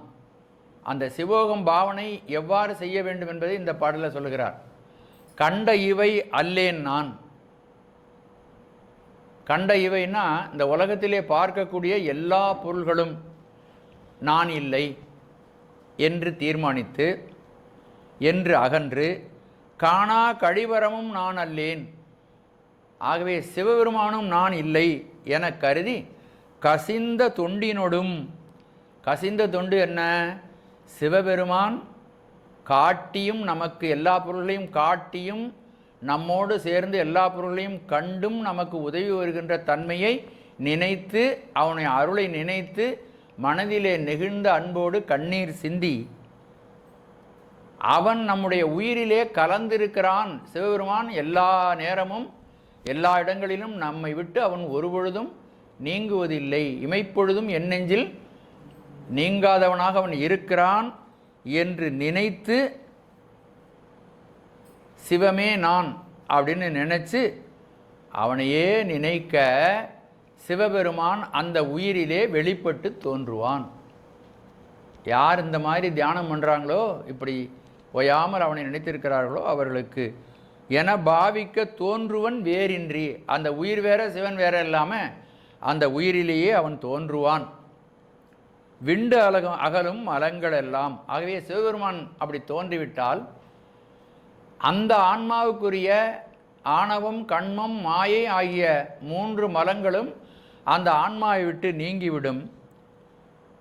அந்த சிவோகம் பாவனை எவ்வாறு செய்ய வேண்டும் என்பதை இந்த பாடலில் சொல்லுகிறார். கண்ட இவை அல்லேன் நான். கண்ட இவைன்னா இந்த உலகத்திலே பார்க்கக்கூடிய எல்லா பொருள்களும் நான் இல்லை என்று தீர்மானித்து, என்று அகன்று, காணா கழிவரமும் நான் அல்லேன், ஆகவே சிவபெருமானும் நான் இல்லை என கருதி கசிந்த தொண்டினொடும். கசிந்த தொண்டு என்ன? சிவபெருமான் காட்டியும் நமக்கு எல்லா பொருள்களையும் காட்டியும் நம்மோடு சேர்ந்து எல்லா பொருள்களையும் கண்டும் நமக்கு உதவி வருகின்ற தன்மையை நினைத்து, அவனுடைய அருளை நினைத்து மனதிலே நெகிழ்ந்த அன்போடு கண்ணீர் சிந்தி அவன் நம்முடைய உயிரிலே கலந்திருக்கிறான். சிவபெருமான் எல்லா நேரமும் எல்லா இடங்களிலும் நம்மை விட்டு அவன் ஒருபொழுதும் நீங்குவதில்லை, இமைப்பொழுதும் என் நெஞ்சில் நீங்காதவனாக அவன் இருக்கிறான் என்று நினைத்து சிவமே நான் அப்படின்னு நினைச்சு அவனையே நினைக்க சிவபெருமான் அந்த உயிரிலே வெளிப்பட்டு தோன்றுவான். யார் இந்த மாதிரி தியானம் பண்ணுறாங்களோ, இப்படி ஓயாமல் அவனை நினைத்திருக்கிறார்களோ அவர்களுக்கு என பாவிக்க தோன்றுவன் வேறின்றி. அந்த உயிர் வேற சிவன் வேற இல்லாமல் அந்த உயிரிலேயே அவன் தோன்றுவான். விண்டு அகலும் மலங்கள் எல்லாம். ஆகவே சிவபெருமான் அப்படி தோன்றிவிட்டால் அந்த ஆன்மாவுக்குரிய ஆணவம், கண்மம், மாயை ஆகிய 3 மலங்களும் அந்த ஆன்மாவை விட்டு நீங்கிவிடும்.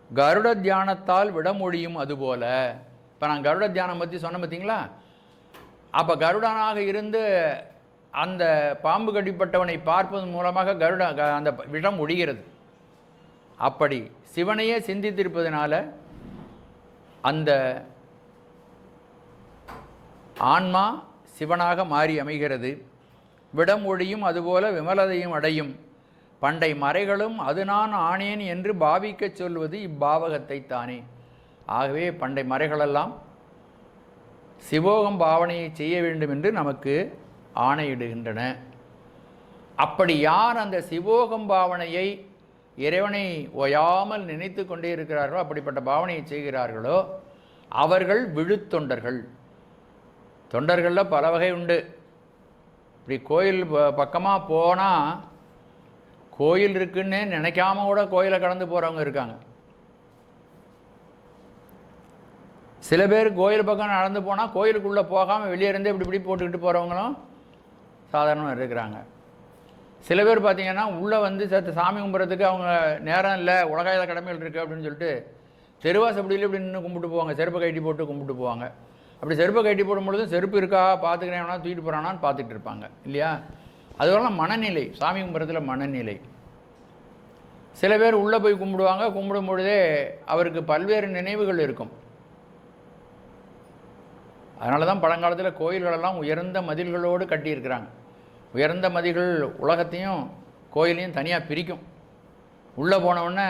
கருட தியானத்தால் விட முடியும். அதுபோல இப்போ நான் கருட தியானம் பற்றி சொன்ன பார்த்தீங்களா? அப்போ கருடனாக இருந்து அந்த பாம்பு கடிப்பட்டவனை பார்ப்பதன் மூலமாக அந்த விஷம் ஒழிகிறது. அப்படி சிவனையே சிந்தித்திருப்பதனால அந்த ஆன்மா சிவனாக மாறி அமைகிறது. விடம் ஒழியும், அதுபோல விமலதையும் அடையும். பண்டை மறைகளும் அது நான் ஆனேன் என்று பாவிக்கச் சொல்வது இப்பாவகத்தை தானே. ஆகவே பண்டை மறைகளெல்லாம் சிவோகம் பாவனையை செய்ய வேண்டும் என்று நமக்கு ஆணையிடுகின்றன. அப்படி யார் அந்த சிவோகம் பாவனையை இறைவனை ஓயாமல் நினைத்து கொண்டே இருக்கிறார்களோ, அப்படிப்பட்ட பாவனையை செய்கிறார்களோ அவர்கள் விழுத்தொண்டர்கள். தொண்டர்களில் பல வகை உண்டு. இப்படி கோயில் பக்கமாக போனால் கோயில் இருக்குன்னு நினைக்காம கூட கோயிலை கடந்து போகிறவங்க இருக்காங்க. சில பேர் கோயில் பக்கம் நடந்து போனால் கோயிலுக்குள்ளே போகாமல் வெளியே இருந்தே இப்படி போட்டுக்கிட்டு போகிறவங்களும் சாதாரணமாக இருக்கிறாங்க. சில பேர் பார்த்திங்கன்னா உள்ளே வந்து சற்று சாமி கும்பிட்றதுக்கு அவங்க நேரம் இல்லை, உலகாயுத கடமைகள் இருக்குது அப்படின்னு சொல்லிட்டு தெருவாசப்படியில் இப்படி நின்று கும்பிட்டு போவாங்க, செருப்பை கட்டி போட்டு கும்பிட்டு போவாங்க. அப்படி செருப்பை கட்டி போடும்பொழுது செருப்பு இருக்கா பார்த்துக்கிறேன், வேணா தூக்கிட்டு போகிறானான்னு பார்த்துட்டு இருப்பாங்க இல்லையா? அதுவெல்லாம் மனநிலை, சாமி கும்பிட்றதுல மனநிலை. சில பேர் உள்ளே போய் கும்பிடுவாங்க, கும்பிடும் பொழுதே அவருக்கு பல்வேறு நினைவுகள் இருக்கும். அதனால தான் பழங்காலத்தில் கோயில்களெல்லாம் உயர்ந்த மதில்களோடு கட்டியிருக்கிறாங்க. உயர்ந்த மதில்கள் உலகத்தையும் கோயிலையும் தனியாக பிரிக்கும். உள்ளே போனவுடனே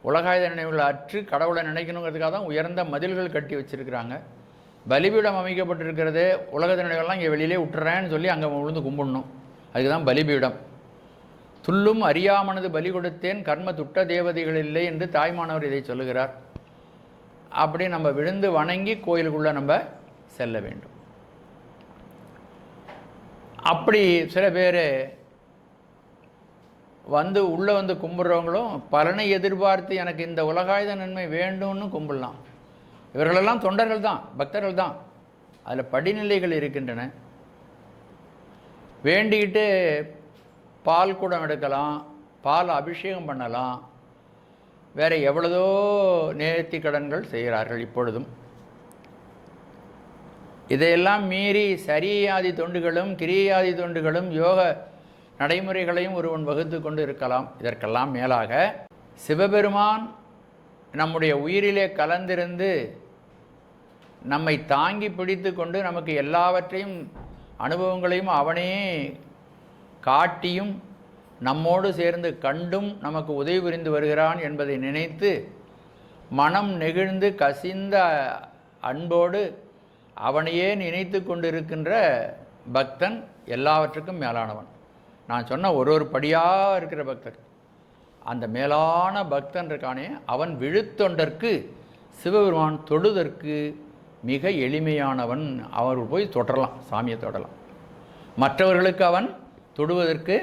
உலகாயுத நினைவுகளை அற்று கடவுளை நினைக்கணுங்கிறதுக்காக தான் உயர்ந்த மதில்கள் கட்டி வச்சுருக்கிறாங்க. பலிபீடம் அமைக்கப்பட்டிருக்கிறது. உலகத்தின் நினைவுகள்லாம் இங்கே வெளியிலே விட்டுறேன்னு சொல்லி அங்கே விழுந்து கும்பிடணும். அதுக்கு தான் பலிபீடம். துள்ளும் அறியாமனது பலி கொடுத்தேன் கர்ம துட்ட தேவதைகள் இல்லை என்று தாய்மானவர் இதை சொல்லுகிறார். அப்படி நம்ம விழுந்து வணங்கி கோயிலுக்குள்ளே நம்ம செல்ல வேண்டும். அப்படி சில பேர் உள்ளே வந்து கும்பிட்றவங்களும் பலனை எதிர்பார்த்து எனக்கு இந்த உலகாயுத நன்மை வேண்டும்னு கும்பிடலாம். இவர்களெல்லாம் தொண்டர்கள் தான், பக்தர்கள் தான். அதில் படிநிலைகள் இருக்கின்றன. வேண்டிக்கிட்டு பால் குடம் எடுக்கலாம், பால் அபிஷேகம் பண்ணலாம், வேறு எவ்வளதோ நேர்த்தி கடன்கள் செய்கிறார்கள் இப்பொழுதும். இதையெல்லாம் மீறி சரியாதி தொண்டுகளும் கிரியாதி தொண்டுகளும் யோக நடைமுறைகளையும் ஒருவன் வகுத்து கொண்டு இருக்கலாம். இதற்கெல்லாம் மேலாக சிவபெருமான் நம்முடைய உயிரிலே கலந்திருந்து நம்மை தாங்கி பிடித்து கொண்டு நமக்கு எல்லாவற்றையும் அனுபவங்களையும் அவனே காட்டியும் நம்மோடு சேர்ந்து கண்டும் நமக்கு உதவி புரிந்து வருகிறான் என்பதை நினைத்து மனம் நெகிழ்ந்து கசிந்த அன்போடு அவனையே நினைத்து கொண்டிருக்கின்ற பக்தன் எல்லாவற்றுக்கும் மேலானவன். நான் சொன்ன ஒரு படியாக இருக்கிற பக்தர், அந்த மேலான பக்தன் இருக்கானே அவன் விழுத்தொண்டற்கு சிவபெருமான் தொழுதற்கு மிக எளிமையானவன். அவர் போய் தொடரலாம், சாமியை தொடரலாம். மற்றவர்களுக்கு அவன் தொடுவதற்கு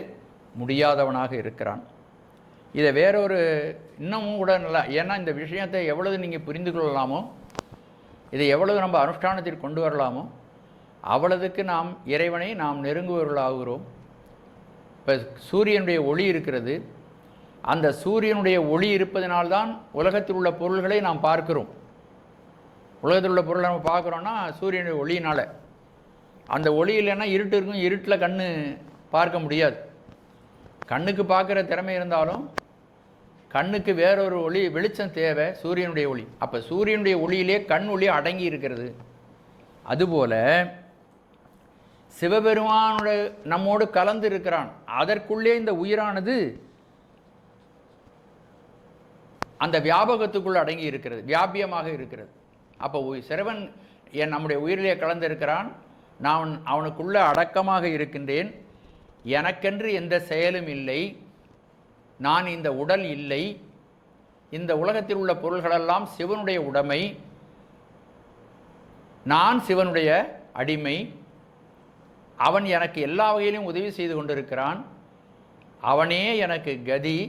முடியாதவனாக இருக்கிறான். இதை வேறொரு இன்னமும் கூட நல்லா, ஏன்னா இந்த விஷயத்தை எவ்வளவு நீங்கள் புரிந்து கொள்ளலாமோ, இதை எவ்வளவு நம்ம அனுஷ்டானத்தில் கொண்டு வரலாமோ அவ்வளவுக்கு நாம் இறைவனை நாம் நெருங்குவவர்களாகிறோம். இப்போ சூரியனுடைய ஒளி இருக்கிறது, அந்த சூரியனுடைய ஒளி இருப்பதனால்தான் உலகத்தில் உள்ள பொருள்களை நாம் பார்க்கிறோம். உலகத்தில் உள்ள பொருளை நம்ம பார்க்குறோன்னா சூரியனுடைய ஒளியினால். அந்த ஒளி இல்லைன்னா இருட்டு இருக்கும், இருட்டில் கண் பார்க்க முடியாது. கண்ணுக்கு பார்க்குற திறமை இருந்தாலும் கண்ணுக்கு வேறொரு ஒளி வெளிச்சம் தேவை, சூரியனுடைய ஒளி. அப்போ சூரியனுடைய ஒளியிலே கண் ஒளி அடங்கி இருக்கிறது. அதுபோல் சிவபெருமானோட நம்மோடு கலந்து இருக்கிறான். அதற்குள்ளே இந்த உயிரானது அந்த வியாபகத்துக்குள் அடங்கி இருக்கிறது, வியாபியமாக இருக்கிறது. அப்போ சிறுவன் நம்முடைய உயிரிலே கலந்து இருக்கிறான், நான் அவனுக்குள்ளே அடக்கமாக இருக்கின்றேன், எனக்கென்று எந்த செயலும் இல்லை, நான் இந்த உடல் இல்லை, இந்த உலகத்தில் உள்ள பொருள்களெல்லாம் சிவனுடைய உடைமை, நான் சிவனுடைய அடிமை, அவன் எனக்கு எல்லா வகையிலும் உதவி செய்து கொண்டிருக்கிறான், அவனே எனக்கு கதி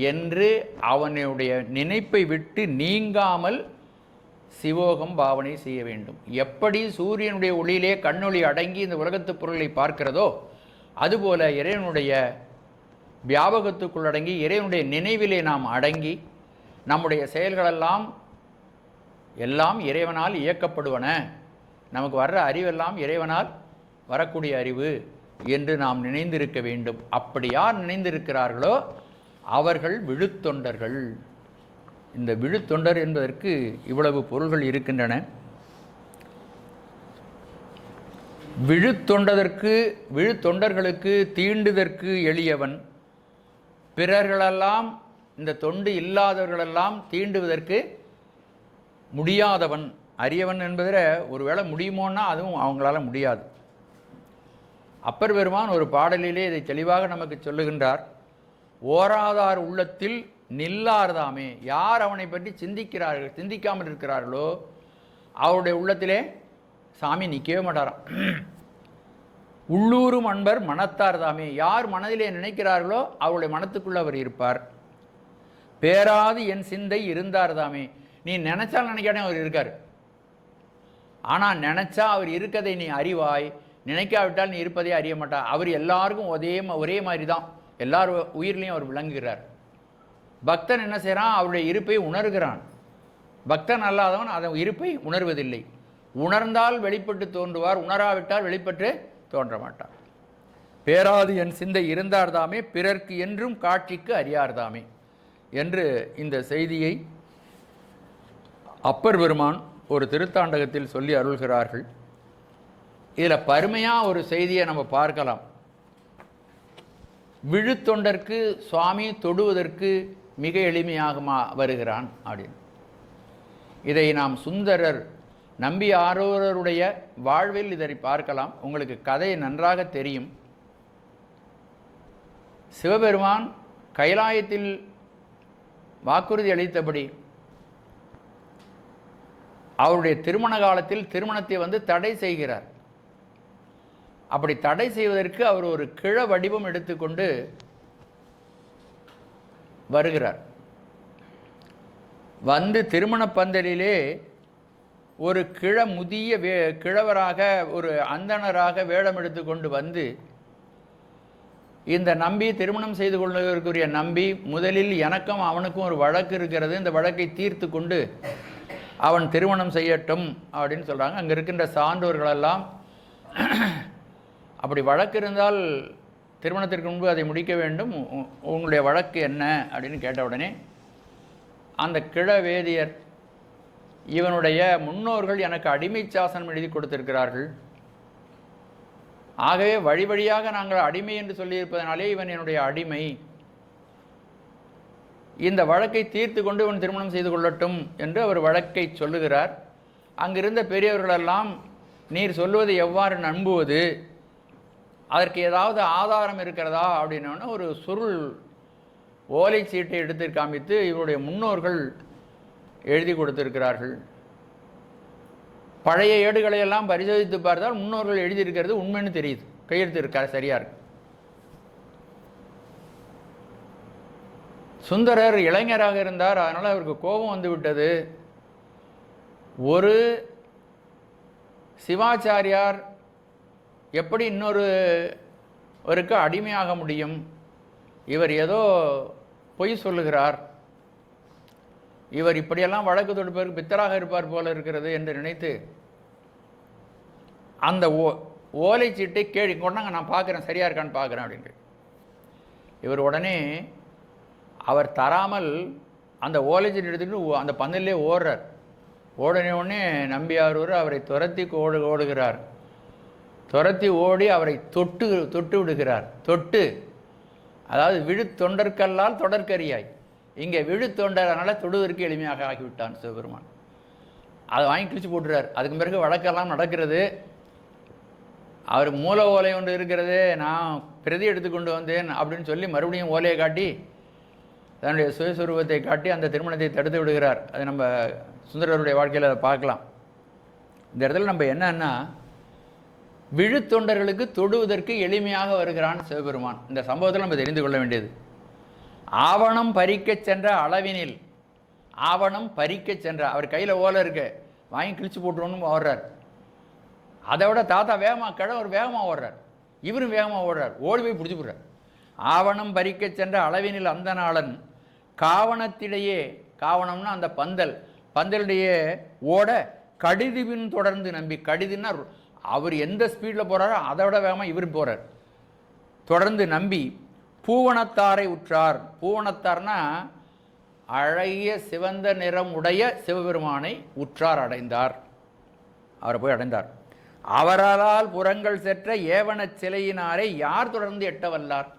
என்று அவனுடைய நினைப்பை விட்டு நீங்காமல் சிவோகம் பாவனை செய்ய வேண்டும். எப்படி சூரியனுடைய ஒளியிலே கண்ணொளி அடங்கி இந்த உலகத்து பொருளை பார்க்கிறதோ அதுபோல இறைவனுடைய வியாபகத்துக்குள் அடங்கி இறைவனுடைய நினைவிலே நாம் அடங்கி நம்முடைய செயல்களெல்லாம் எல்லாம் இறைவனால் இயக்கப்படுவன, நமக்கு வர்ற அறிவெல்லாம் இறைவனால் வரக்கூடிய அறிவு என்று நாம் நினைந்திருக்க வேண்டும். அப்படி யார் நினைந்திருக்கிறார்களோ அவர்கள் விழுத்தொண்டர்கள். இந்த விழுத்தொண்டர் என்பதற்கு இவ்வளவு பொருள்கள் இருக்கின்றன. விழுத்தொண்டர்களுக்கு தீண்டுதற்கு எளியவன், பிறர்களெல்லாம் இந்த தொண்டு இல்லாதவர்களெல்லாம் தீண்டுவதற்கு முடியாதவன். அரியவன் என்பதில் ஒருவேளை முடியுமோன்னா அதுவும் அவங்களால முடியாது. அப்பர் பெருமான் ஒரு பாடலிலே இதை தெளிவாக நமக்கு சொல்லுகின்றார். ஓராதார் உள்ளத்தில் நில்லார்தாமே. யார் அவனை பற்றி சிந்திக்காமல் இருக்கிறார்களோ அவருடைய உள்ளத்திலே சாமி நிற்கவே மாட்டாராம். உள்ளூரும் அன்பர் மனத்தார் தாமே. யார் மனதிலே நினைக்கிறார்களோ அவருடைய மனத்துக்குள்ள அவர் இருப்பார். பேராது என் சிந்தை இருந்தார் தாமே. நீ நினைச்சால் நினைக்கானே அவர் இருக்கார், ஆனால் நினைச்சா அவர் இருக்கதை நீ அறிவாய், நினைக்காவிட்டால் நீ இருப்பதே அறிய மாட்டார். அவர் எல்லாருக்கும் ஒரே மாதிரி தான், எல்லார் உயிர்லையும் அவர் விளங்குகிறார். பக்தன் என்ன செய்கிறான்? அவருடைய இருப்பை உணர்கிறான். பக்தன் அல்லாதவன் அதன் இருப்பை உணர்வதில்லை. உணர்ந்தால் வெளிப்பட்டு தோன்றுவார், உணராவிட்டால் வெளிப்பட்டு தோன்ற மாட்டார். பேராது என் சிந்தை இருந்தார்தாமே, பிறர்க்கு என்றும் காட்சிக்கு அறியார்தாமே என்று இந்த செய்தியை அப்பர் பெருமான் ஒரு திருத்தாண்டகத்தில் சொல்லி அருள்கிறார்கள். இதில் பருமையாக ஒரு செய்தியை நம்ம பார்க்கலாம். விழுத்தொண்டற்கு சுவாமி தொடுவதற்கு மிக எளிமையாக வருகிறான் அப்படின்னு. இதை நாம் சுந்தரர் நம்பி ஆரோருடைய வாழ்வில் இதை பார்க்கலாம். உங்களுக்கு கதை நன்றாக தெரியும். சிவபெருமான் கைலாயத்தில் வாக்குறுதி அளித்தபடி அவருடைய திருமண காலத்தில் திருமணத்தை தடை செய்கிறார். அப்படி தடை செய்வதற்கு அவர் ஒரு கிழ வடிவம் எடுத்துக்கொண்டு வருகிறார். திருமண பந்தலிலே ஒரு முதிய கிழவராக ஒரு அந்தணராக வேடம் எடுத்துக்கொண்டு இந்த நம்பி திருமணம் செய்து கொள்வதற்குரிய நம்பி முதலில் எனக்கும் அவனுக்கும் ஒரு வழக்கு இருக்கிறது, இந்த வழக்கை தீர்த்து கொண்டு அவன் திருமணம் செய்யட்டும் அப்படின்னு சொல்கிறாங்க. அங்கே இருக்கின்ற சான்றோர்களெல்லாம் அப்படி வழக்கு இருந்தால் திருமணத்திற்கு முன்பு அதை முடிக்க வேண்டும், உங்களுடைய வழக்கு என்ன அப்படின்னு கேட்ட உடனே அந்த கிழ வேதியர், இவனுடைய முன்னோர்கள் எனக்கு அடிமை சாசனம் எழுதி கொடுத்திருக்கிறார்கள், ஆகவே வழி வழியாக நாங்கள் அடிமை என்று சொல்லியிருப்பதனாலே இவன் என்னுடைய அடிமை, இந்த வழக்கை தீர்த்து கொண்டு இவன் திருமணம் செய்து கொள்ளட்டும் என்று அவர் வழக்கை சொல்லுகிறார். அங்கிருந்த பெரியவர்களெல்லாம், நீர் சொல்லுவது எவ்வாறு நம்புவது, அதற்கு ஏதாவது ஆதாரம் இருக்கிறதா அப்படின்னோடனே ஒரு சுருள் ஓலைச்சீட்டை எடுத்து காமித்து இவருடைய முன்னோர்கள் எழுதி கொடுத்திருக்கிறார்கள். பழைய ஏடுகளை எல்லாம் பரிசோதித்து பார்த்தால் முன்னோர்கள் எழுதியிருக்கிறது உண்மைன்னு தெரியுது, கையெழுத்து இருக்கார், சரியா இருக்கு. சுந்தரர் இளைஞராக இருந்தார், அதனால் அவருக்கு கோபம் வந்து விட்டது. ஒரு சிவாச்சாரியார் எப்படி இன்னொருவருக்கு அடிமையாக முடியும், இவர் ஏதோ பொய் சொல்லுகிறார், இவர் இப்படியெல்லாம் வழக்கு தொடுப்பதற்கு பித்தராக இருப்பார் போல இருக்கிறது என்று நினைத்து அந்த ஓலைச்சீட்டை கேள்வி கொண்டாங்க, நான் பார்க்குறேன் சரியா இருக்கான்னு பார்க்குறேன் அப்படின்ட்டு இவர் உடனே அவர் தராமல் அந்த ஓலைச்சீட்டை எடுத்துக்கிட்டு அந்த பந்தல்லே ஓடுறார். உடனே நம்பியார் அவரை துரத்தி ஓடுகிறார். துரத்தி ஓடி அவரை தொட்டு விடுகிறார். தொட்டு, அதாவது விழுத்தொண்டற்கல்லால் தொடர்கரியாய், இங்கே விழுத்தொண்டர், அதனால் தொடுவதற்கு எளிமையாக ஆகிவிட்டான் சிவபெருமான். அதை வாங்கி கிழிச்சு போட்டுறார். அதுக்கு பிறகு வழக்கெல்லாம் நடக்கிறது. அவர் மூல ஓலை ஒன்று இருக்கிறது, நான் பிரதி எடுத்து கொண்டு வந்தேன் அப்படின்னு சொல்லி மறுபடியும் ஓலையை காட்டி தன்னுடைய சுயஸ்வரூபத்தை காட்டி அந்த திருமணத்தை தடுத்து விடுகிறார். அது நம்ம சுந்தரருடைய வாழ்க்கையில் அதை பார்க்கலாம். இந்த இடத்துல நம்ம என்னன்னா, விழுத்தொண்டர்களுக்கு தொடுவதற்கு எளிமையாக வருகிறான் சிவபெருமான். இந்த சம்பவத்தில் நம்ம தெரிந்து கொள்ள வேண்டியது, ஆவணம் பறிக்க சென்ற அளவினில், ஆவணம் பறிக்க சென்ற, அவர் கையில் ஓலை இருக்கு, வாங்கி கிழிச்சு போட்டுருவோன்னு ஓடுறார். அதை விட தாத்தா வேகமாக கிழவர் வேகமாக ஓடுறார், இவரும் வேகமாக ஓடுறார், ஓடி போய் பிடிச்சி போடுறார். ஆவணம் பறிக்க சென்ற அளவினில் அந்த நாளன் காவணத்திடையே, காவணம்னா அந்த பந்தலிடையே ஓட கடிதுவின் தொடர்ந்து நம்பி, கடிதுன்னா அவர் எந்த ஸ்பீடில் போகிறாரோ அதை விட வேகமாக இவர் போகிறார், தொடர்ந்து நம்பி பூவனத்தாரை உற்றார். பூவனத்தார்னா அழகிய சிவந்த நிறம் உடைய சிவபெருமானை உற்றார், அடைந்தார், அவரை போய் அடைந்தார். அவரால் புறங்கள் செற்ற ஏவன சிலையினாரை யார் தொடர்ந்து எட்ட வல்லார்.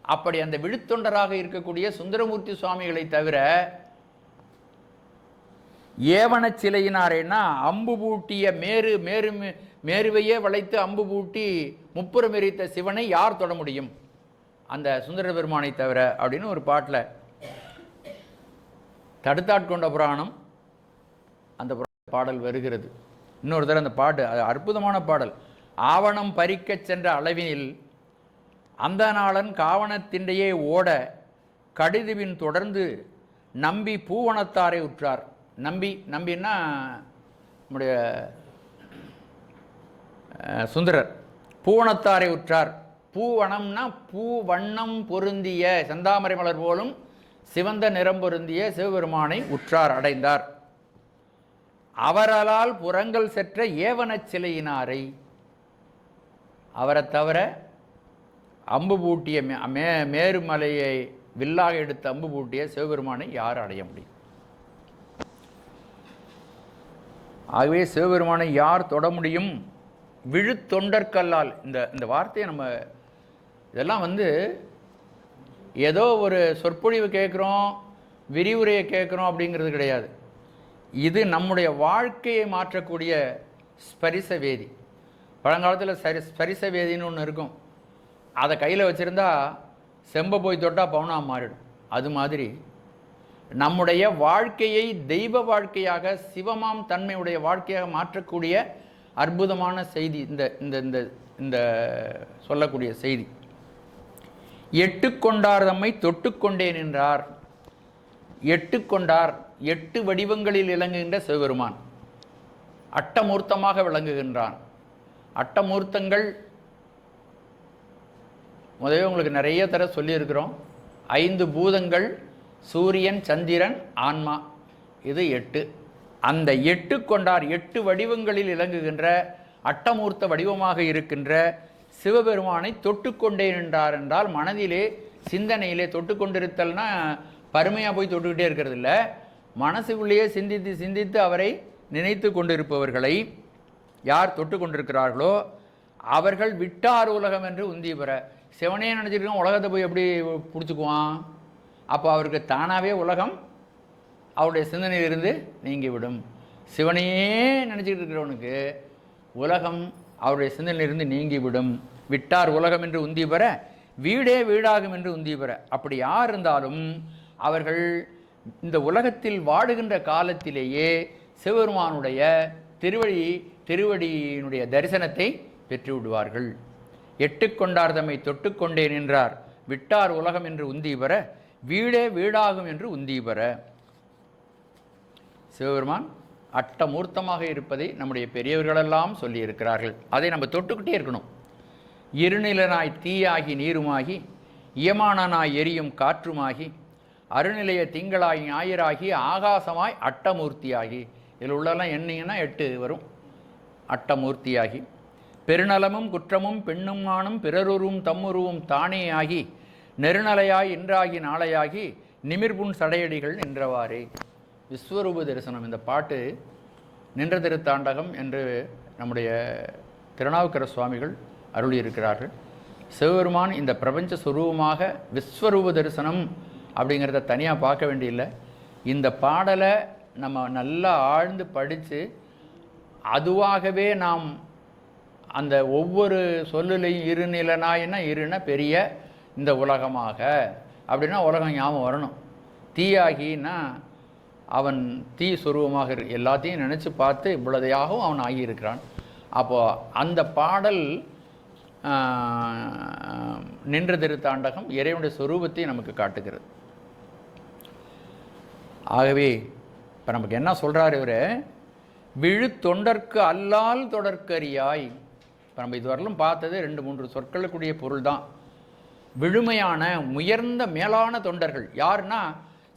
அப்படி அந்த விழுத்தொண்டராக இருக்கக்கூடிய சுந்தரமூர்த்தி சுவாமிகளை தவிர ஏவன சிலையினாரேன்னா அம்பு பூட்டிய மேருவையே வளைத்து அம்பு பூட்டி முப்புறம் எரித்த சிவனை யார் தொட முடியும் அந்த சுந்தர பெருமானை தவிர அப்படின்னு ஒரு பாட்டில் தடுத்தாட்கொண்ட புராணம் அந்த பாடல் வருகிறது. இன்னொரு தடவை அந்த பாட்டு, அது அற்புதமான பாடல். ஆவணம் பறிக்க சென்ற அளவினில் அந்த நாளன் காவணத்திண்டையே ஓட கடிதுவின் தொடர்ந்து நம்பி பூவனத்தாரை உற்றார். நம்பின்னா நம்முடைய சுந்தரர் பூவனத்தாரை உற்றார். பூவனம்னா பூ வண்ணம் பொருந்திய செந்தாமரை மலர் போலும் சிவந்த நிறம் பொருந்திய சிவபெருமானை உற்றார், அடைந்தார். அவரால் புறங்கள் செற்ற ஏவன சிலையினாரை, அவரை தவிர அம்பு பூட்டிய மேருமலையை வில்லாக எடுத்து அம்பு பூட்டிய சிவபெருமானை யார் அடைய முடியும்? ஆகவே சிவபெருமானை யார் தொட முடியும்? விழுத்தொண்டற்கல்லால். இந்த வார்த்தையை நம்ம இதெல்லாம் ஏதோ ஒரு சொற்பொழிவு கேட்குறோம், விரிவுரையை கேட்குறோம் அப்படிங்கிறது கிடையாது. இது நம்முடைய வாழ்க்கையை மாற்றக்கூடிய ஸ்பரிச வேதி. பழங்காலத்தில் ஸ்பரிச வேதின்னு ஒன்று இருக்கும், அதை கையில் வச்சுருந்தா செம்ப போய் தொட்டால் பவுனா மாறிடும். அது மாதிரி நம்முடைய வாழ்க்கையை தெய்வ வாழ்க்கையாக, சிவமாம் தன்மையுடைய வாழ்க்கையாக மாற்றக்கூடிய அற்புதமான செய்தி இந்த சொல்லக்கூடிய செய்தி. எட்டுக்கொண்டார் தம்மை தொட்டுக்கொண்டே நின்றார். எட்டுக்கொண்டார், 8 வடிவங்களில் விளங்குகின்ற சிவபெருமான் அட்டமூர்த்தமாக விளங்குகின்றான். அட்டமூர்த்தங்கள் முதவே உங்களுக்கு நிறைய தர சொல்லியிருக்கிறோம். 5 பூதங்கள், சூரியன், சந்திரன், ஆன்மா, இது 8. அந்த 8 கொண்டார் 8 வடிவங்களில் இலங்குகின்ற அட்டமூர்த்த வடிவமாக இருக்கின்ற சிவபெருமானை தொட்டுக்கொண்டே நின்றார் என்றால் மனதிலே சிந்தனையிலே தொட்டு கொண்டிருத்தல்னா பருமையாக போய் தொட்டுக்கிட்டே இருக்கிறது இல்லை, மனசுக்குள்ளேயே சிந்தித்து சிந்தித்து அவரை நினைத்து கொண்டிருப்பவர்களை யார் தொட்டு கொண்டிருக்கிறார்களோ அவர்கள் விட்டார் உலகம் என்று உந்தி பெற. சிவனே நினச்சிருக்கோம், உலகத்தை போய் எப்படி பிடிச்சிக்குவான்? அப்போ அவருக்கு தானாகவே உலகம் அவருடைய சிந்தனையிலிருந்து நீங்கிவிடும். சிவனையே நினச்சிக்கிட்டு இருக்கிறவனுக்கு உலகம் அவருடைய சிந்தனையிலிருந்து நீங்கிவிடும். விட்டார் உலகம் என்று உந்தி பெற, வீடே வீடாகும் என்று உந்தி பெற. அப்படி யார் இருந்தாலும் அவர்கள் இந்த உலகத்தில் வாடுகின்ற காலத்திலேயே சிவபெருமானுடைய திருவடியினுடைய தரிசனத்தை பெற்று விடுவார்கள். எட்டுக்கொண்டார் தம்மை தொட்டுக்கொண்டே நின்றார், விட்டார் உலகம் என்று உந்தி பெற, வீடே வீடாகும் என்று உந்தி பெற. சிவபெருமான் அட்டமூர்த்தமாக இருப்பதை நம்முடைய பெரியவர்களெல்லாம் சொல்லியிருக்கிறார்கள். அதை நம்ம தொட்டுக்கிட்டே இருக்கணும். இருநிலனாய் தீயாகி நீருமாகி, இயமானனாய் எரியும் காற்றுமாகி, அருநிலைய திங்களாய் ஞாயிறாகி, ஆகாசமாய் அட்டமூர்த்தியாகி. இதில் உள்ளெல்லாம் எண்ணிங்கன்னா 8 வரும். அட்டமூர்த்தியாகி, பெருநலமும் குற்றமும் பெண்ணும் மானும் பிறருருவும் தம்முருவும் தானே ஆகி, நெருநலையாய் இன்றாகி நாளையாகி, நிமிர்புண் சடையடிகள் நின்றவாறே. விஸ்வரூப தரிசனம். இந்த பாட்டு நின்ற திருத்தாண்டகம் என்று நம்முடைய திருநாவுக்கர சுவாமிகள் அருளியிருக்கிறார்கள். சிவபெருமான் இந்த பிரபஞ்ச சுரூபமாக விஸ்வரூப தரிசனம் அப்படிங்கிறத தனியாக பார்க்க வேண்டியில்லை. இந்த பாடலை நம்ம நல்லா ஆழ்ந்து படித்து அதுவாகவே நாம் அந்த ஒவ்வொரு சொல்லுலையும் இருநிலனாயின்னா இருன பெரிய இந்த உலகமாக அப்படின்னா உலகம் ஞாபகம் வரணும். தீயாகின்னா அவன் தீ சுரூபமாக எல்லாத்தையும் நினச்சி பார்த்து இவ்வளதையாகவும் அவன் ஆகியிருக்கிறான். அப்போது அந்த பாடல் நின்ற திருத்தாண்டகம் இறைவனுடைய சொரூபத்தை நமக்கு காட்டுகிறது. ஆகவே இப்போ நமக்கு என்ன சொல்கிறார் இவர்? விழு தொண்டர்க்கு அல்லால் தொடர்க்கரியாய். இப்போ நம்ம இதுவரையிலும் பார்த்தது 2-3 சொற்களுக்குரிய பொருள் தான். விழுமையான உயர்ந்த மேலான தொண்டர்கள் யாருன்னா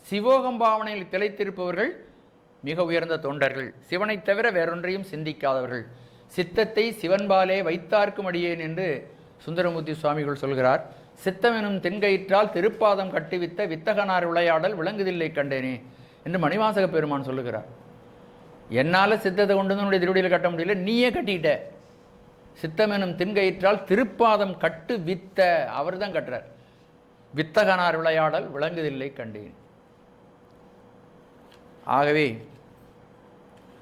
சிவோகம்பாவனையில் திளைத்திருப்பவர்கள் மிக உயர்ந்த தொண்டர்கள். சிவனை தவிர வேறொன்றையும் சிந்திக்காதவர்கள். சித்தத்தை சிவன்பாலே வைத்தார்க்கும் அடியேன் என்று சுந்தரமூர்த்தி சுவாமிகள் சொல்கிறார். சித்தமெனும் தென்கயிற்றால் திருப்பாதம் கட்டுவித்த வித்தகனார் விளையாடல் விளங்குதில்லை கண்டேனே என்று மணிவாசக பெருமான் சொல்லுகிறார். என்னால் சித்தத்தை கொண்டு வந்து உன்னுடைய திருவடியில் கட்ட முடியல, நீயே கட்டிக்கிட்ட. சித்தமெனும் தென்கயிற்றால் திருப்பாதம் கட்டு வித்த, அவர் தான் கட்டுறார். வித்தகனார் விளையாடல் விளங்குதில்லை கண்டேன். ஆகவே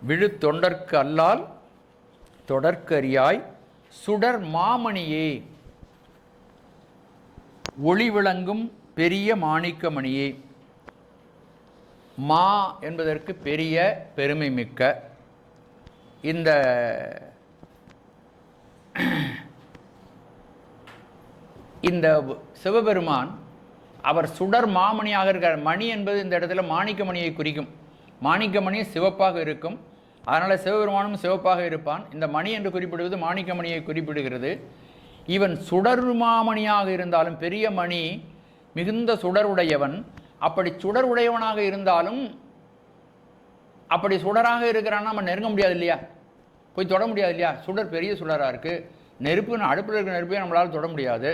விழு தொண்டர்க்கு அல்லால் தொடர்க்கரியாய் சுடர் மாமணியே, ஒளி விளங்கும் பெரிய மாணிக்கமணியே. மா என்பதற்கு பெரிய, பெருமை மிக்க. இந்த இந்த சிவபெருமான் அவர் சுடர் மாமணியாக இருக்கார். மணி என்பது இந்த இடத்துல மாணிக்கமணியை குறிக்கும். மாணிக்கமணி சிவப்பாக இருக்கும், அதனால் சிவபெருமானும் சிவப்பாக இருப்பான். இந்த மணி என்று குறிப்பிடுவது மாணிக்கமணியை குறிப்பிடுகிறது. இவன் சுடர் மாமணியாக இருந்தாலும் பெரிய மணி, மிகுந்த சுடருடையவன். அப்படி சுடர் உடையவனாக இருந்தாலும் அப்படி சுடராக இருக்கிறான்னா நம்ம நெருங்க முடியாது இல்லையா, போய் தொட முடியாது இல்லையா. சுடர் பெரிய சுடராக இருக்குது. நெருப்புன்னு அடுப்பில் இருக்கிற நெருப்பையும் நம்மளால் தொட முடியாது.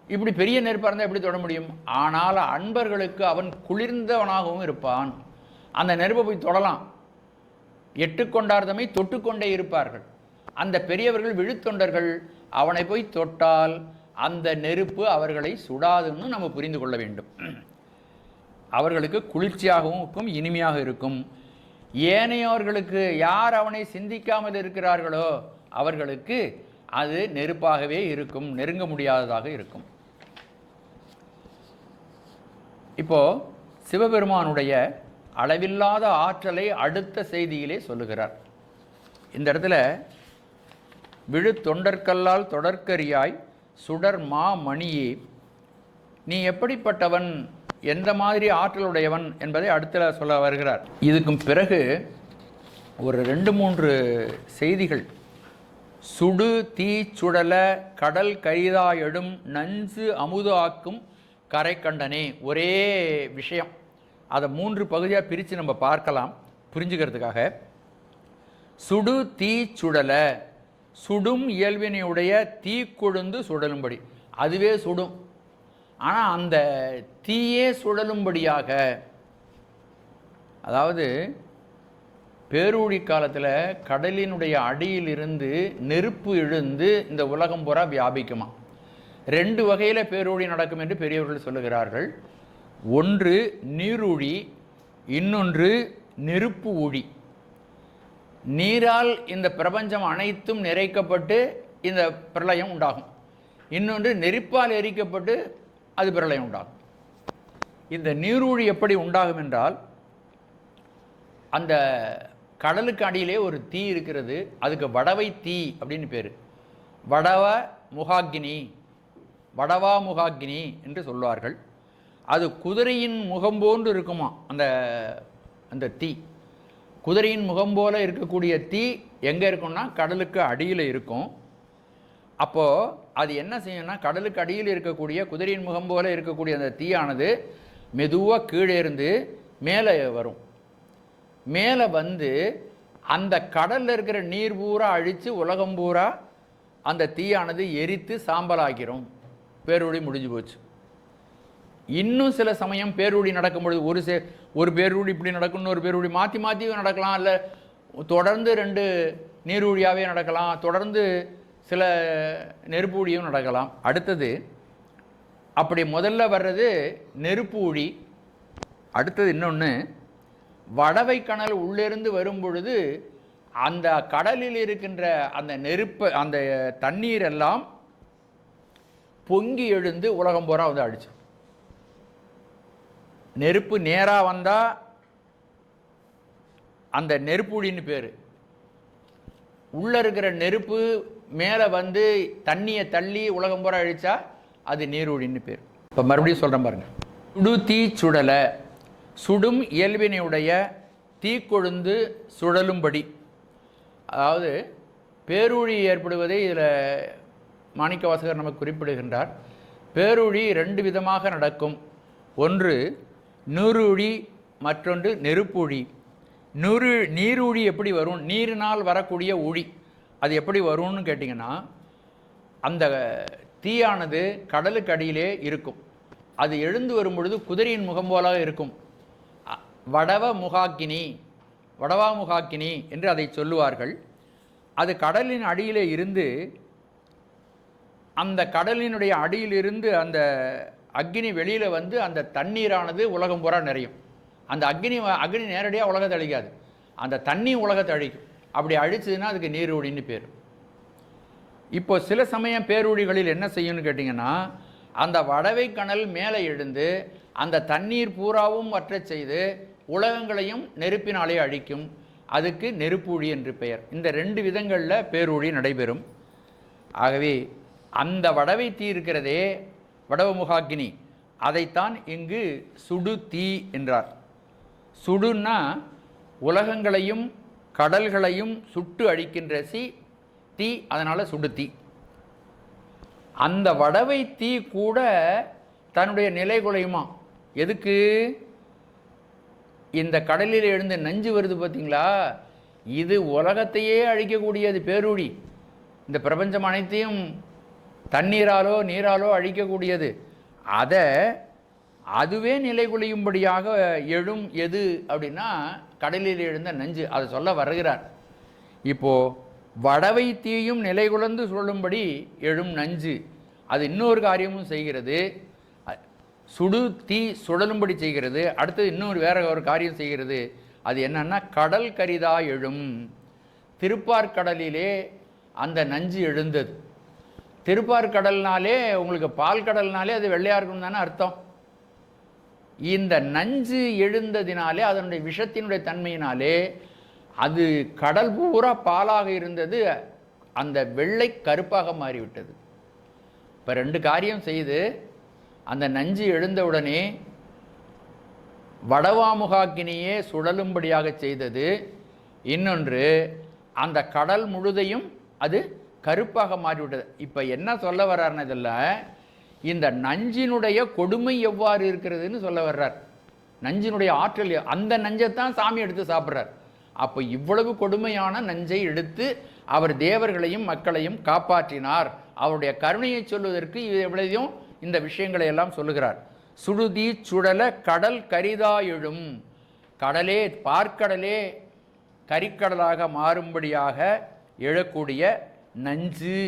இப்படி பெரிய நெருப்பாக இருந்தால் எப்படி தொட முடியும்? ஆனால் அன்பர்களுக்கு அவன் குளிர்ந்தவனாகவும் இருப்பான். அந்த நெருப்பை போய் தொடலாம். எட்டுக்கொண்டார்தமை தொட்டுக்கொண்டே இருப்பார்கள். அந்த பெரியவர்கள் விழுத்தொண்டர்கள் அவனை போய் தொட்டால் அந்த நெருப்பு அவர்களை சுடாதுன்னு நம்ம புரிந்து கொள்ள வேண்டும். அவர்களுக்கு குளிர்ச்சியாகவும் இருக்கும், இனிமையாக இருக்கும். ஏனையோர்களுக்கு யார் அவனை சிந்திக்காமல் இருக்கிறார்களோ அவர்களுக்கு அது நெருப்பாகவே இருக்கும், நெருங்க முடியாததாக இருக்கும். இப்போ சிவபெருமானுடைய அளவில்லாத ஆற்றலை அடுத்த செய்தியிலே சொல்லுகிறார். இந்த இடத்துல விழு தொண்டர்கல்லால் தொடர்க்கரியாய் சுடர் மா மணியே, நீ எப்படிப்பட்டவன், எந்த மாதிரி ஆற்றலுடையவன் என்பதை அடுத்த சொல்ல வருகிறார். இதுக்கும் பிறகு ஒரு 2-3 செய்திகள். சுடு தீ சுடல கடல் கரிதாயெடும் நஞ்சு அமுது ஆக்கும் கரை கண்டனே. ஒரே விஷயம், அதை 3 பகுதியாக பிரித்து நம்ம பார்க்கலாம் புரிஞ்சுக்கிறதுக்காக. சுடு தீ சுடல, சுடும் இயல்பினையுடைய தீ கொழுந்து சுடலும்படி. அதுவே சுடும், ஆனால் அந்த தீயே சுழலும்படியாக. அதாவது பேரூழி காலத்தில் கடலினுடைய அடியிலிருந்து நெருப்பு எழுந்து இந்த உலகம் பூரா வியாபிக்குமா. 2 வகையில் பேரூழி நடக்கும் என்று பெரியவர்கள் சொல்லுகிறார்கள். ஒன்று நீரூழி, இன்னொன்று நெருப்பு ஊழி. நீரால் இந்த பிரபஞ்சம் அனைத்தும் நிறைக்கப்பட்டு இந்த பிரளயம் உண்டாகும். இன்னொன்று நெருப்பால் எரிக்கப்பட்டு அது பிரளயம் உண்டாகும். இந்த நீரூழி எப்படி உண்டாகும் என்றால், அந்த கடலுக்கு அடியிலே ஒரு தீ இருக்கிறது, அதுக்கு வடவை தீ அப்படின்னு பேர். வடவா முகாக்கினி என்று சொல்வார்கள். அது குதிரையின் முகம் போன்று இருக்குமா. அந்த தீ குதிரையின் முகம் போல இருக்கக்கூடிய தீ எங்கே இருக்கும்னா கடலுக்கு அடியில் இருக்கும். அப்போது அது என்ன செய்யும்னா, கடலுக்கு அடியில் இருக்கக்கூடிய குதிரையின் முகம் போல இருக்கக்கூடிய அந்த தீயானது மெதுவாக கீழே இருந்து மேலே வரும். மேலே வந்து அந்த கடலில் இருக்கிற நீர் பூரா அழித்து உலகம் பூரா அந்த தீயானது எரித்து சாம்பலாக்கிறோம். பேரூழி முடிஞ்சு போச்சு. இன்னும் சில சமயம் பேரூழி நடக்கும் பொழுது ஒரு பேரூழி இப்படி நடக்கும், இன்னொரு பேரூழி மாற்றி நடக்கலாம், இல்லை தொடர்ந்து 2 நீரூழியாகவே நடக்கலாம், தொடர்ந்து சில நெருப்பு ஊழியும் நடக்கலாம். அடுத்தது அப்படி முதல்ல வர்றது நெருப்பு ஊழி. அடுத்தது இன்னொன்று, வடவை கணல் உள்ளிருந்து வரும் பொழுது அந்த கடலில் இருக்கின்ற அந்த நெருப்பு, அந்த தண்ணீர் எல்லாம் பொங்கி எழுந்து உலகம் பூரா வந்து அடிச்சு. நெருப்பு நேராக வந்தால் அந்த நெருப்புழின்னு பேர். உள்ளே இருக்கிற நெருப்பு மேலே வந்து தண்ணியை தள்ளி உலகம் பூரா அழிச்சா அது நீரூழின்னு பேர். இப்போ மறுபடியும் சொல்கிறேன் பாருங்கள். சுடு தீ சுடல, சுடும் இயல்பினையுடைய தீக்கொழுந்து சுழலும்படி. அதாவது பேரூழி ஏற்படுவதை இதில் மாணிக்கவாசகர் நமக்கு குறிப்பிடுகின்றார். பேரூழி 2 விதமாக நடக்கும். ஒன்று நீரூழி, மற்றொன்று நெருப்பூழி. நீரூழி எப்படி வரும்? நீரினால் வரக்கூடிய ஊழி அது எப்படி வரும்னு கேட்டிங்கன்னா, அந்த தீயானது கடலுக்கு அடியிலே இருக்கும். அது எழுந்து வரும் பொழுது குதிரையின் முகம் போல இருக்கும். வடவா முகாக்கினி என்று அதை சொல்லுவார்கள். அது கடலின் அடியிலே இருந்து, அந்த கடலினுடைய அடியிலிருந்து அந்த அக்னி வெளியில் வந்து அந்த தண்ணீரானது உலகம் பூரா நிறையும். அந்த அக்னி நேரடியாக உலகத்தை அழிக்காது, அந்த தண்ணி உலகத்தை அழிக்கும். அப்படி அழிச்சதுன்னா அதுக்கு நீரூழின்னு பேர். இப்போ சில சமயம் பேரூழிகளில் என்ன செய்யும்னு கேட்டிங்கன்னா, அந்த வடவை கணல் மேலே எழுந்து அந்த தண்ணீர் பூராவும் வற்றச் செய்து உலகங்களையும் நெருப்பினாலே அழிக்கும். அதுக்கு நெருப்பூழி என்று பெயர். இந்த 2 விதங்களில் பேரூழி நடைபெறும். ஆகவே அந்த வடவை தீ இருக்கிறதே, வடவ முகாக்கினி, அதைத்தான் இங்கு சுடு தீ என்றார். சுடுன்னா உலகங்களையும் கடல்களையும் சுட்டு அழிக்கின்ற தீ, அதனால் சுடு தீ. அந்த வடவை தீ கூட தன்னுடைய நிலை குலையுமா. எதுக்கு? இந்த கடலில் எழுந்து நஞ்சு வருது பார்த்தீங்களா, இது உலகத்தையே அழிக்கக்கூடியது பேரூழி. இந்த பிரபஞ்சம் அனைத்தையும் தண்ணீராலோ நீராலோ அழிக்கக்கூடியது. அதுவே நிலை குலையும்படியாக எழும் எது அப்படின்னா கடலில் எழுந்த நஞ்சு. அதை சொல்ல வருகிறார். இப்போது வடவை தீயும் நிலை குலைந்து சொல்லும்படி எழும் நஞ்சு அது இன்னொரு காரியமும் செய்கிறது. சுடு தீ சுடலும்படி செய்கிறது. அடுத்தது இன்னொரு வேற ஒரு காரியம் செய்கிறது. அது என்னன்னா, கடல் கரிதா எழும். திருப்பார்கடலிலே அந்த நஞ்சு எழுந்தது. திருப்பார்கடல்னாலே உங்களுக்கு பால் கடல்னாலே அது வெள்ளையாக இருக்கும் தானே அர்த்தம். இந்த நஞ்சு எழுந்ததினாலே, அதனுடைய விஷத்தினுடைய தன்மையினாலே அது கடல் பூரா பாலாக இருந்தது, அந்த வெள்ளை கருப்பாக மாறிவிட்டது. இப்போ 2 காரியம் செய்து அந்த நஞ்சு எழுந்தவுடனே வடவாமுகாக்கினியே சுழலும்படியாக செய்தது. இன்னொன்று, அந்த கடல் முழுதையும் அது கருப்பாக மாறிவிட்டது. இப்போ என்ன சொல்ல வர்றாருன்னு இதில், இந்த நஞ்சினுடைய கொடுமை எவ்வாறு இருக்கிறதுன்னு சொல்ல வர்றார். நஞ்சினுடைய ஆற்றல், அந்த நஞ்சைத்தான் சாமி எடுத்து சாப்பிட்றார். அப்போ இவ்வளவு கொடுமையான நஞ்சை எடுத்து அவர் தேவர்களையும் மக்களையும் காப்பாற்றினார். அவருடைய கருணையை சொல்வதற்கு இவ்வளவையும் இந்த விஷயங்களை எல்லாம் சொல்லுகிறார். சுடுதி சுடல கடல் கரிதா எழும், கடலே பார்க்கடலே கரிக்கடலாக மாறும்படியாக எழக்கூடிய நஞ்சு,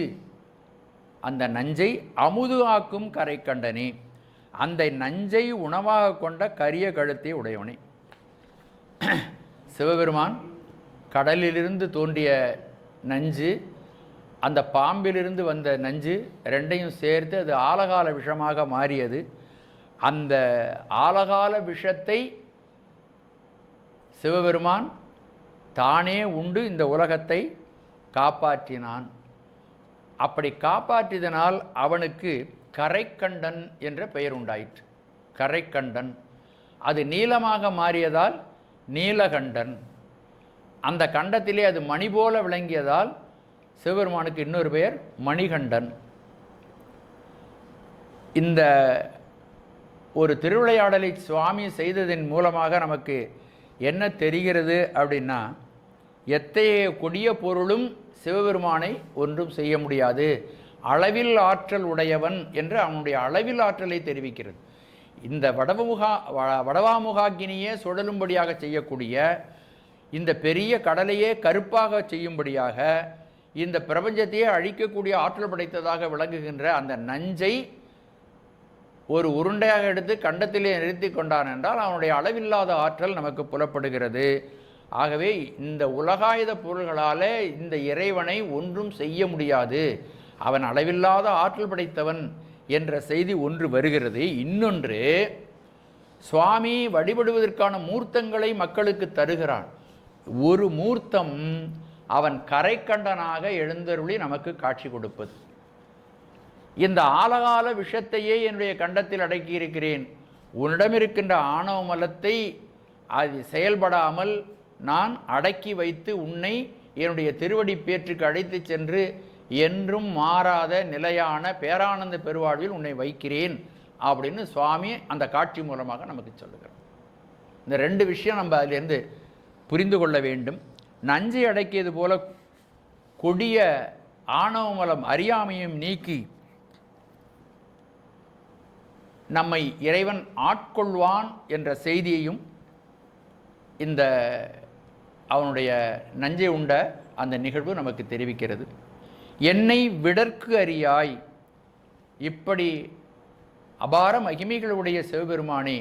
அந்த நஞ்சை அமுது ஆக்கும் கரை கண்டனே, அந்த நஞ்சை உணவாக கொண்ட கரிய கழுத்தை உடையவனே. சிவபெருமான் கடலிலிருந்து தோன்றிய நஞ்சு, அந்த பாம்பிலிருந்து வந்த நஞ்சு ரெண்டையும் சேர்த்து அது ஆலகால விஷமாக மாறியது. அந்த ஆலகால விஷத்தை சிவபெருமான் தானே உண்டு இந்த உலகத்தை காப்பாற்றினான். அப்படி காப்பாற்றியதனால் அவனுக்கு கரைக்கண்டன் என்ற பெயர் உண்டாயிற்று. கரைக்கண்டன், அது நீளமாக மாறியதால் நீலகண்டன். அந்த கண்டத்திலே அது மணி போல விளங்கியதால் சிவபெருமானுக்கு இன்னொரு பெயர் மணிகண்டன். இந்த ஒரு திருவிளையாடலை சுவாமி செய்ததன் மூலமாக நமக்கு என்ன தெரிகிறது அப்படின்னா, எத்தகைய கொடிய பொருளும் சிவபெருமானை ஒன்றும் செய்ய முடியாது, அளவில் ஆற்றல் உடையவன் என்று அவனுடைய அளவில் ஆற்றலை தெரிவிக்கிறது. இந்த வடவாமுகாக்கினியே சுழலும்படியாக செய்யக்கூடிய, இந்த பெரிய கடலையே கருப்பாக செய்யும்படியாக, இந்த பிரபஞ்சத்தையே அழிக்கக்கூடிய ஆற்றல் படைத்ததாக விளங்குகின்ற அந்த நஞ்சை ஒரு உருண்டையாக எடுத்து கண்டத்திலே நிறுத்தி கொண்டான் என்றால் அவனுடைய அளவில்லாத ஆற்றல் நமக்கு புலப்படுகிறது. ஆகவே இந்த உலகாயுத பொருள்களாலே இந்த இறைவனை ஒன்றும் செய்ய முடியாது, அவன் அளவில்லாத ஆற்றல் படைத்தவன் என்ற செய்தி ஒன்று வருகிறது. இன்னொன்று, சுவாமி வழிபடுவதற்கான மூர்த்தங்களை மக்களுக்கு தருகிறான். ஒரு மூர்த்தம் அவன் கரைக்கண்டனாக எழுந்தருளி நமக்கு காட்சி கொடுப்பது. இந்த ஆலகால விஷத்தையே என்னுடைய கண்டத்தில் அடக்கியிருக்கிறேன், உன்னிடம் இருக்கின்ற ஆணவ மலத்தை அது செயல்படாமல் நான் அடக்கி வைத்து உன்னை என்னுடைய திருவடி பேற்றுக்கு அழைத்து சென்று என்றும் மாறாத நிலையான பேரானந்த பெருவாழ்வில் உன்னை வைக்கிறேன் அப்படின்னு சுவாமி அந்த காட்சி மூலமாக நமக்கு சொல்லுகிறார். இந்த ரெண்டு விஷயம் நம்ம அதிலிருந்து புரிந்து கொள்ள வேண்டும். நஞ்சை அடக்கியது போல கொடிய ஆணவ மலம் அறியாமையும் நீக்கி நம்மை இறைவன் ஆட்கொள்வான் என்ற செய்தியையும் இந்த அவனுடைய நஞ்சை உண்ட அந்த நிகழ்வு நமக்கு தெரிவிக்கிறது. என்னை விடற்கு அறியாய், இப்படி அபார மகிமைகளுடைய சிவபெருமானே,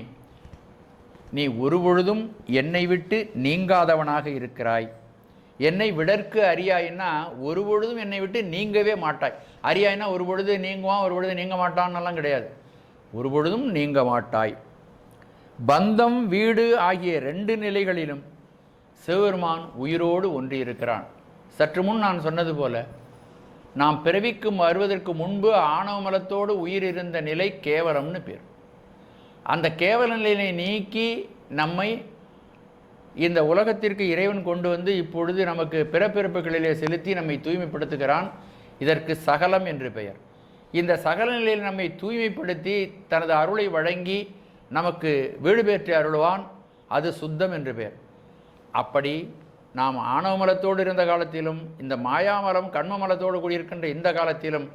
நீ ஒருபொழுதும் என்னை விட்டு நீங்காதவனாக இருக்கிறாய். என்னை விடற்கு அறியாய்னா ஒரு பொழுதும் என்னை விட்டு நீங்கவே மாட்டாய். அறியாய்னா ஒரு பொழுது நீங்குவான், ஒரு பொழுது நீங்க மாட்டான்னெல்லாம் கிடையாது, ஒரு பொழுதும் நீங்க மாட்டாய். பந்தம் வீடு ஆகிய ரெண்டு நிலைகளிலும் சிவபெருமான் உயிரோடு ஒன்றியிருக்கிறான். சற்று முன் நான் சொன்னது போல, நாம் பிறவிக்கு வருவதற்கு முன்பு ஆணவ மலத்தோடு உயிர் இருந்த நிலை கேவலம்னு பேர். அந்த கேவல நிலையை நீக்கி நம்மை இந்த உலகத்திற்கு இறைவன் கொண்டு வந்து இப்பொழுது நமக்கு பிறப்பிறப்புகளிலே செலுத்தி நம்மை தூய்மைப்படுத்துகிறான். இதற்கு சகலம் என்று பெயர். இந்த சகல நிலையில் நம்மை தூய்மைப்படுத்தி தனது அருளை வழங்கி நமக்கு வீடு பெற்று அருள்வான். அது சுத்தம் என்று பெயர். அப்படி நாம் ஆணவ மலத்தோடு இருந்த காலத்திலும், இந்த மாயாமலம் கண்ம மலத்தோடு கூடியிருக்கின்ற இந்த காலத்திலும்,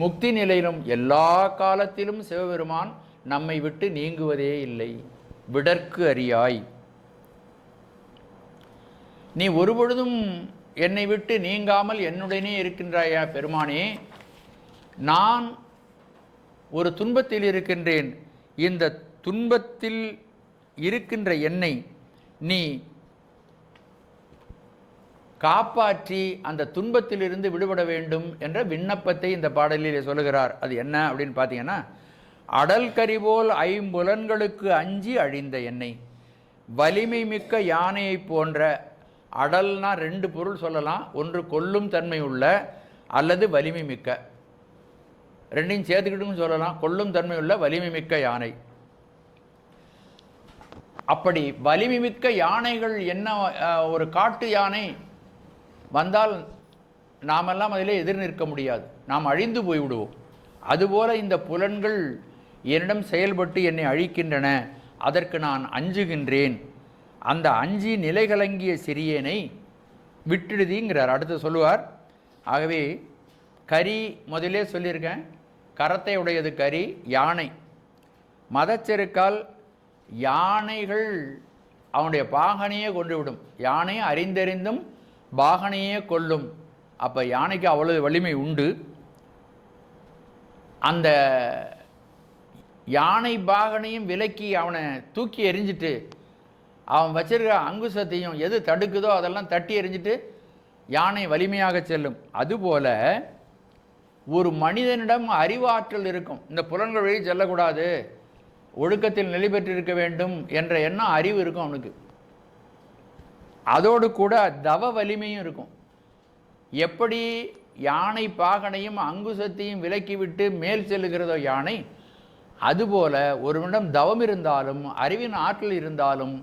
முக்தி நிலையிலும், எல்லா காலத்திலும் சிவபெருமான் நம்மை விட்டு நீங்குவதே இல்லை. விடற்கு அறியாய், நீ ஒருபொழுதும் என்னை விட்டு நீங்காமல் என்னுடனே இருக்கின்றாயா பெருமானே. நான் ஒரு துன்பத்தில் இருக்கின்றேன், இந்த துன்பத்தில் இருக்கின்ற என்னை நீ காப்பாற்றி அந்த துன்பத்திலிருந்து விடுபட வேண்டும் என்ற விண்ணப்பத்தை இந்த பாடலில் சொல்லுகிறார். அது என்ன அப்படின்னு பார்த்தீங்கன்னா, அடல் கரிபோல் ஐம்புலன்களுக்கு அஞ்சி அழிந்த என்னை, வலிமை மிக்க யானையை போன்ற, அடல்னா ரெண்டு பொருள் சொல்லலாம், ஒன்று கொல்லும் தன்மை உள்ள அல்லது வலிமை மிக்க, ரெண்டையும் சேர்த்துக்கிட்டும் சொல்லலாம். கொல்லும் தன்மை உள்ள வலிமை மிக்க யானை. அப்படி வலிமை மிக்க யானைகள் என்ன, ஒரு காட்டு யானை வந்தால் நாமெல்லாம் அதிலே எதிர் நிற்க முடியாது, நாம் அழிந்து போய்விடுவோம். அதுபோல இந்த புலன்கள் என்னிடம் செயல்பட்டு என்னை அழிக்கின்றன, அதற்கு நான் அஞ்சுகின்றேன். அந்த அஞ்சி நிலை கலங்கிய சிறியனை விட்டுடுதிங்கிறார். அடுத்து சொல்லுவார், ஆகவே கரி முதலே சொல்லியிருக்கேன், கரத்தை உடையது கரி, யானை. மதச்செருக்கால் யானைகள் அவனுடைய பாகனையே கொண்டு விடும். யானை அறிந்தறிந்தும் பாகனையே கொல்லும். அப்போ யானைக்கு அவ்வளவு வலிமை உண்டு. அந்த யானை பாகனையும் விலக்கி அவனை தூக்கி எறிஞ்சிட்டு அவன் வச்சிருக்கிற அங்குசத்தையும் எது தடுக்குதோ அதெல்லாம் தட்டி எறிஞ்சிட்டு யானை வலிமையாக செல்லும். அதுபோல ஒரு மனிதனிடம் அறிவாற்றல் இருக்கும். இந்த புலன்கள் வழி செல்லக்கூடாது, ஒழுக்கத்தில் நிலை பெற்றிருக்க வேண்டும் என்ற எண்ணம், அறிவு இருக்கும் அவனுக்கு. அதோடு கூட தவ வலிமையும் இருக்கும். எப்படி யானை பாகனையும் அங்குசத்தையும் விலக்கிவிட்டு மேல் செல்லுகிறதோ யானை, அதுபோல ஒருவனிடம் தவம் இருந்தாலும் அறிவின் ஆற்றல் இருந்தாலும்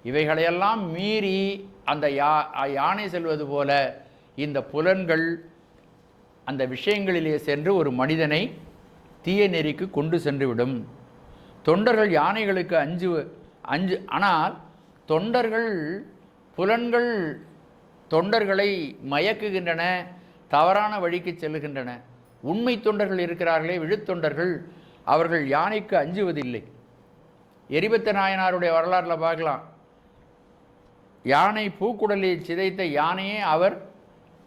இவைகளையெல்லாம் மீறி அந்த யானை செல்வது போல இந்த புலன்கள் அந்த விஷயங்களிலே சென்று ஒரு மனிதனை தீய நெறிக்கு கொண்டு சென்றுவிடும். தொண்டர்கள் யானைகளுக்கு அஞ்சு ஆனால் தொண்டர்கள் புலன்கள் தொண்டர்களை மயக்குகின்றன, தவறான வழிக்கு செல்லுகின்றன. உண்மை தொண்டர்கள் இருக்கிறார்களே, விழுத்தொண்டர்கள், அவர்கள் யானைக்கு அஞ்சுவதில்லை. எரிபத்த நாயனாருடைய வரலாற்றில் பார்க்கலாம். யானை பூக்குடலை சிதைத்த யானையை அவர்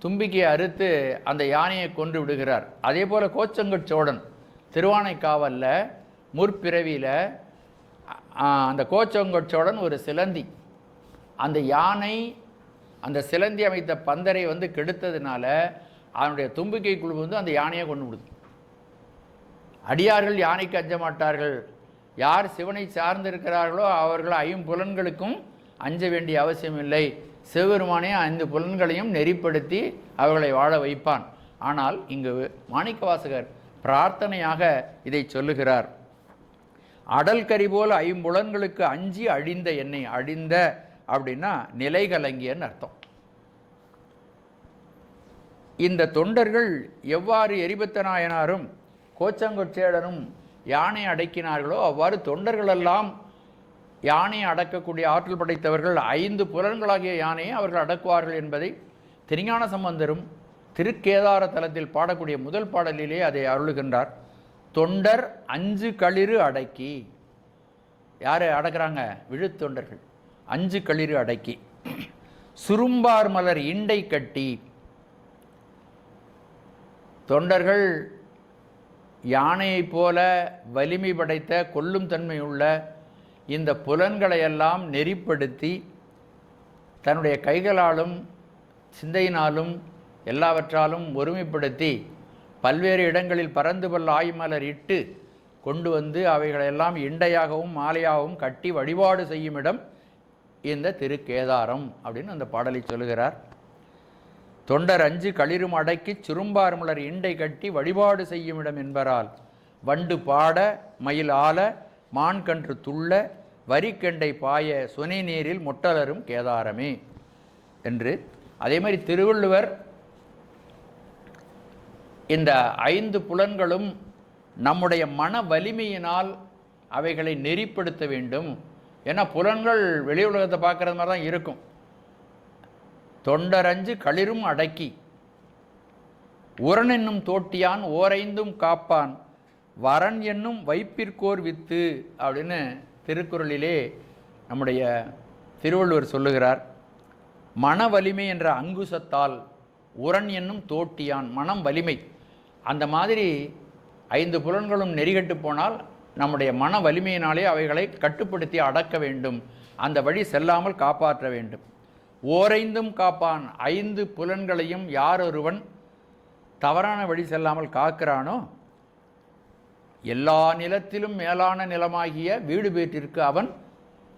தும்பிக்கை அறுத்து அந்த யானையை கொன்று விடுகிறார். அதே போல் கோச்சங்கட் சோழன் திருவானைக்காவலில் முற்பிறவியில் அந்த கோச்சங்கட் சோழன் ஒரு சிலந்தி, அந்த யானை அந்த சிலந்தி அமைத்த பந்தரை கெடுத்ததுனால அவனுடைய தும்பிக்கைக்குழு அந்த யானையை கொண்டு விடுது. அடியார்கள் யானைக்கு அஞ்ச மாட்டார்கள். யார் சிவனை சார்ந்திருக்கிறார்களோ அவர்கள் ஐம்புலன்களுக்கும் அஞ்ச வேண்டிய அவசியம் இல்லை. சிவபெருமானே 5 புலன்களையும் நெறிப்படுத்தி அவர்களை வாழ வைப்பான். ஆனால் இங்கு மாணிக்கவாசகர் பிரார்த்தனையாக இதை சொல்லுகிறார். அடல் கரி போல் ஐம்புலன்களுக்கு அஞ்சி அழிந்த என்னை, அழிந்த அப்படின்னா நிலை கலங்கியன்னு அர்த்தம். இந்த தொண்டர்கள் எவ்வாறு எரிபத்த நாயனாரும் கோச்சங்கொச்சேடனும் யானை அடக்கினார்களோ அவ்வாறு தொண்டர்களெல்லாம் யானை அடக்கக்கூடிய ஆற்றல் படைத்தவர்கள் 5 புலன்களாகிய யானையை அவர்கள் அடக்குவார்கள் என்பதை திருஞான சம்பந்தரும் திருக்கேதார தலத்தில் பாடக்கூடிய முதல் பாடலிலே அதை அருளுகின்றார். தொண்டர் 5 களிறு அடக்கி, யாரை அடக்குறாங்க? விழுத்தொண்டர்கள் 5 களிறு அடக்கி, சுரும்பார் மலர் இண்டை கட்டி. தொண்டர்கள் யானையைப் போல வலிமை படைத்த கொல்லும் தன்மையுள்ள இந்த புலன்களையெல்லாம் நெறிப்படுத்தி தன்னுடைய கைகளாலும் சிந்தையினாலும் எல்லாவற்றாலும் ஒருமைப்படுத்தி பல்வேறு இடங்களில் பறந்து பல் ஆய்மலர் இட்டு கொண்டு வந்து அவைகளெல்லாம் இண்டையாகவும் மாலையாகவும் கட்டி வழிபாடு செய்யும் இடம் இந்த திருக்கேதாரம் அப்படின்னு அந்த பாடலை சொல்லுகிறார். தொண்டர் 5 களிரும் அடக்கி சுரும்பார் மலர் இண்டை கட்டி வழிபாடு செய்யும் இடம் என்பரால் வண்டு பாட மயில் ஆல மான்கன்று துள்ள வரிக்கெண்டை பாய சுனை நீரில் முட்டலரும் கேதாரமே என்று. அதே மாதிரி திருவள்ளுவர் இந்த 5 புலன்களும் நம்முடைய மன வலிமையினால் அவைகளை நெறிப்படுத்த வேண்டும். ஏன்னா புலன்கள் வெளி உலகத்தை பார்க்குறது மாதிரி தான் இருக்கும். தொண்டர் 5 களிரும் அடக்கி உரன் என்னும் தோட்டியான் ஓரைந்தும் காப்பான் வரன் என்னும் வைப்பிற்கோர் வித்து அப்படின்னு திருக்குறளிலே நம்முடைய திருவள்ளுவர் சொல்லுகிறார். மன வலிமை என்ற அங்குசத்தால் உரன் என்னும் தோட்டியான், மனம் வலிமை, அந்த மாதிரி 5 புலன்களும் நெறிகட்டு போனால் நம்முடைய மன வலிமையினாலே அவைகளை கட்டுப்படுத்தி அடக்க வேண்டும், அந்த வழி செல்லாமல் காப்பாற்ற வேண்டும். ஓரைந்தும் காப்பான், 5 புலன்களையும் யார் ஒருவன் தவறான வழி செல்லாமல் காக்கிறானோ எல்லா நிலத்திலும் மேலான நிலமாகிய வீடு பேற்றிற்கு அவன்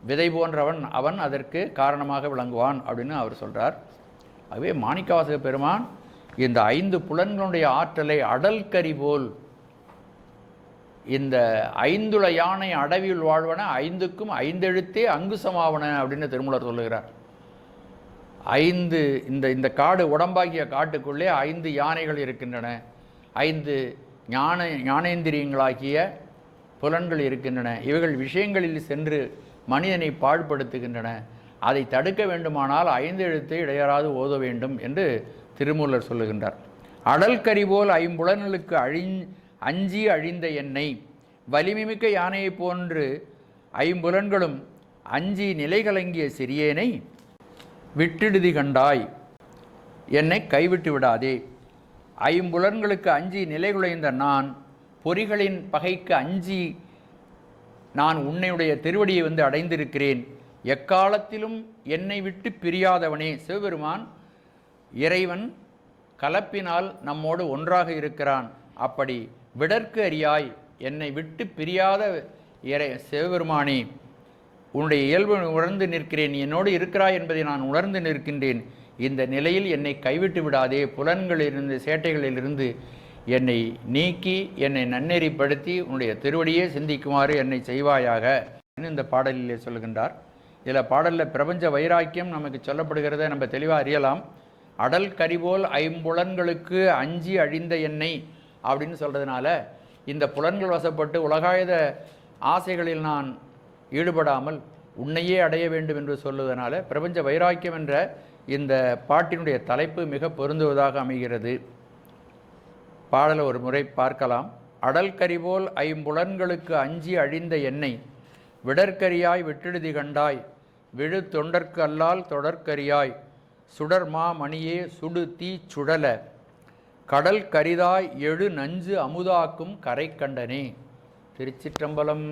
விதை போன்றவன், அவன் அதற்கு காரணமாக விளங்குவான் அப்படின்னு அவர் சொல்கிறார். ஆகவே மாணிக்கவாசக பெருமான் இந்த 5 புலன்களுடைய ஆற்றலை அடல் கரி போல், இந்த 5 யானை அடவியில் வாழ்வன 5க்கும் 5 எழுத்தே அங்குசமாவன அப்படின்னு திருமூலர் சொல்லுகிறார். 5 இந்த காடு உடம்பாகிய காட்டுக்குள்ளே 5 யானைகள் இருக்கின்றன, 5 ஞானேந்திரியங்களாகிய புலன்கள் இருக்கின்றன. இவைகள் விஷயங்களில் சென்று மனிதனை பாழ்படுத்துகின்றன. அதை தடுக்க வேண்டுமானால் 5 எழுத்தை இடையறாது ஓத வேண்டும் என்று திருமூலர் சொல்லுகின்றார். அடல் கரிபோல் ஐம்புலன்களுக்கு அஞ்சி அழிந்த என்னை, வலிமைமிக்க யானையைப் போன்று ஐம்புலன்களும் அஞ்சி நிலை கலங்கிய சிறியேனை விட்டிடுதி கண்டாய், என்னை கைவிட்டு விடாதே. ஐம்புலன்களுக்கு அஞ்சி நிலை குலைந்த நான், பொறிகளின் பகைக்கு அஞ்சி நான் உன்னையுடைய திருவடியை அடைந்திருக்கிறேன். எக்காலத்திலும் என்னை விட்டு பிரியாதவனே. சிவபெருமான் இறைவன் கலப்பினால் நம்மோடு ஒன்றாக இருக்கிறான். அப்படி விடற்கு அறியாய் என்னை விட்டு பிரியாத சிவபெருமானே, உன்னுடைய இயல்பு உணர்ந்து நிற்கிறேன். நீ என்னோடு இருக்கிறாய் என்பதை நான் உணர்ந்து நிற்கின்றேன். இந்த நிலையில் என்னை கைவிட்டு விடாதே. புலன்களிலிருந்து சேட்டைகளிலிருந்து என்னை நீக்கி என்னை நன்னெறிப்படுத்தி உன்னுடைய திருவடியே சிந்திக்குமாறு என்னை செய்வாயாக இந்த பாடலிலே சொல்கின்றார். இதில் பாடலில் பிரபஞ்ச வைராக்கியம் நமக்கு சொல்லப்படுகிறத நம்ம தெளிவாக அறியலாம். அடல் கரிபோல் ஐம்புலன்களுக்கு அஞ்சி அழிந்த என்னை அப்படின்னு சொல்கிறதுனால, இந்த புலன்கள் வசப்பட்டு உலகாயுத ஆசைகளில் நான் ஈடுபடாமல் உன்னையே அடைய வேண்டும் என்று சொல்லுவதனால பிரபஞ்ச வைராக்கியம் என்ற இந்த பாட்டினுடைய தலைப்பு மிக பொருந்துவதாக அமைகிறது. பாடலை ஒரு முறை பார்க்கலாம். அடல் கரிபோல் ஐம்புலன்களுக்கு அஞ்சி அழிந்த என்னை, விடற்கரியாய் விட்டிடுதி கண்டாய், விழு தொண்டற்கு அல்லால் தொடர்கரியாய், சுடர் மா மணியே சுடு தீ சுடல, கடல் கரிதாய் எழு நஞ்சு அமுதாக்கும் கரை கண்டனே. திருச்சிற்றம்பலம்.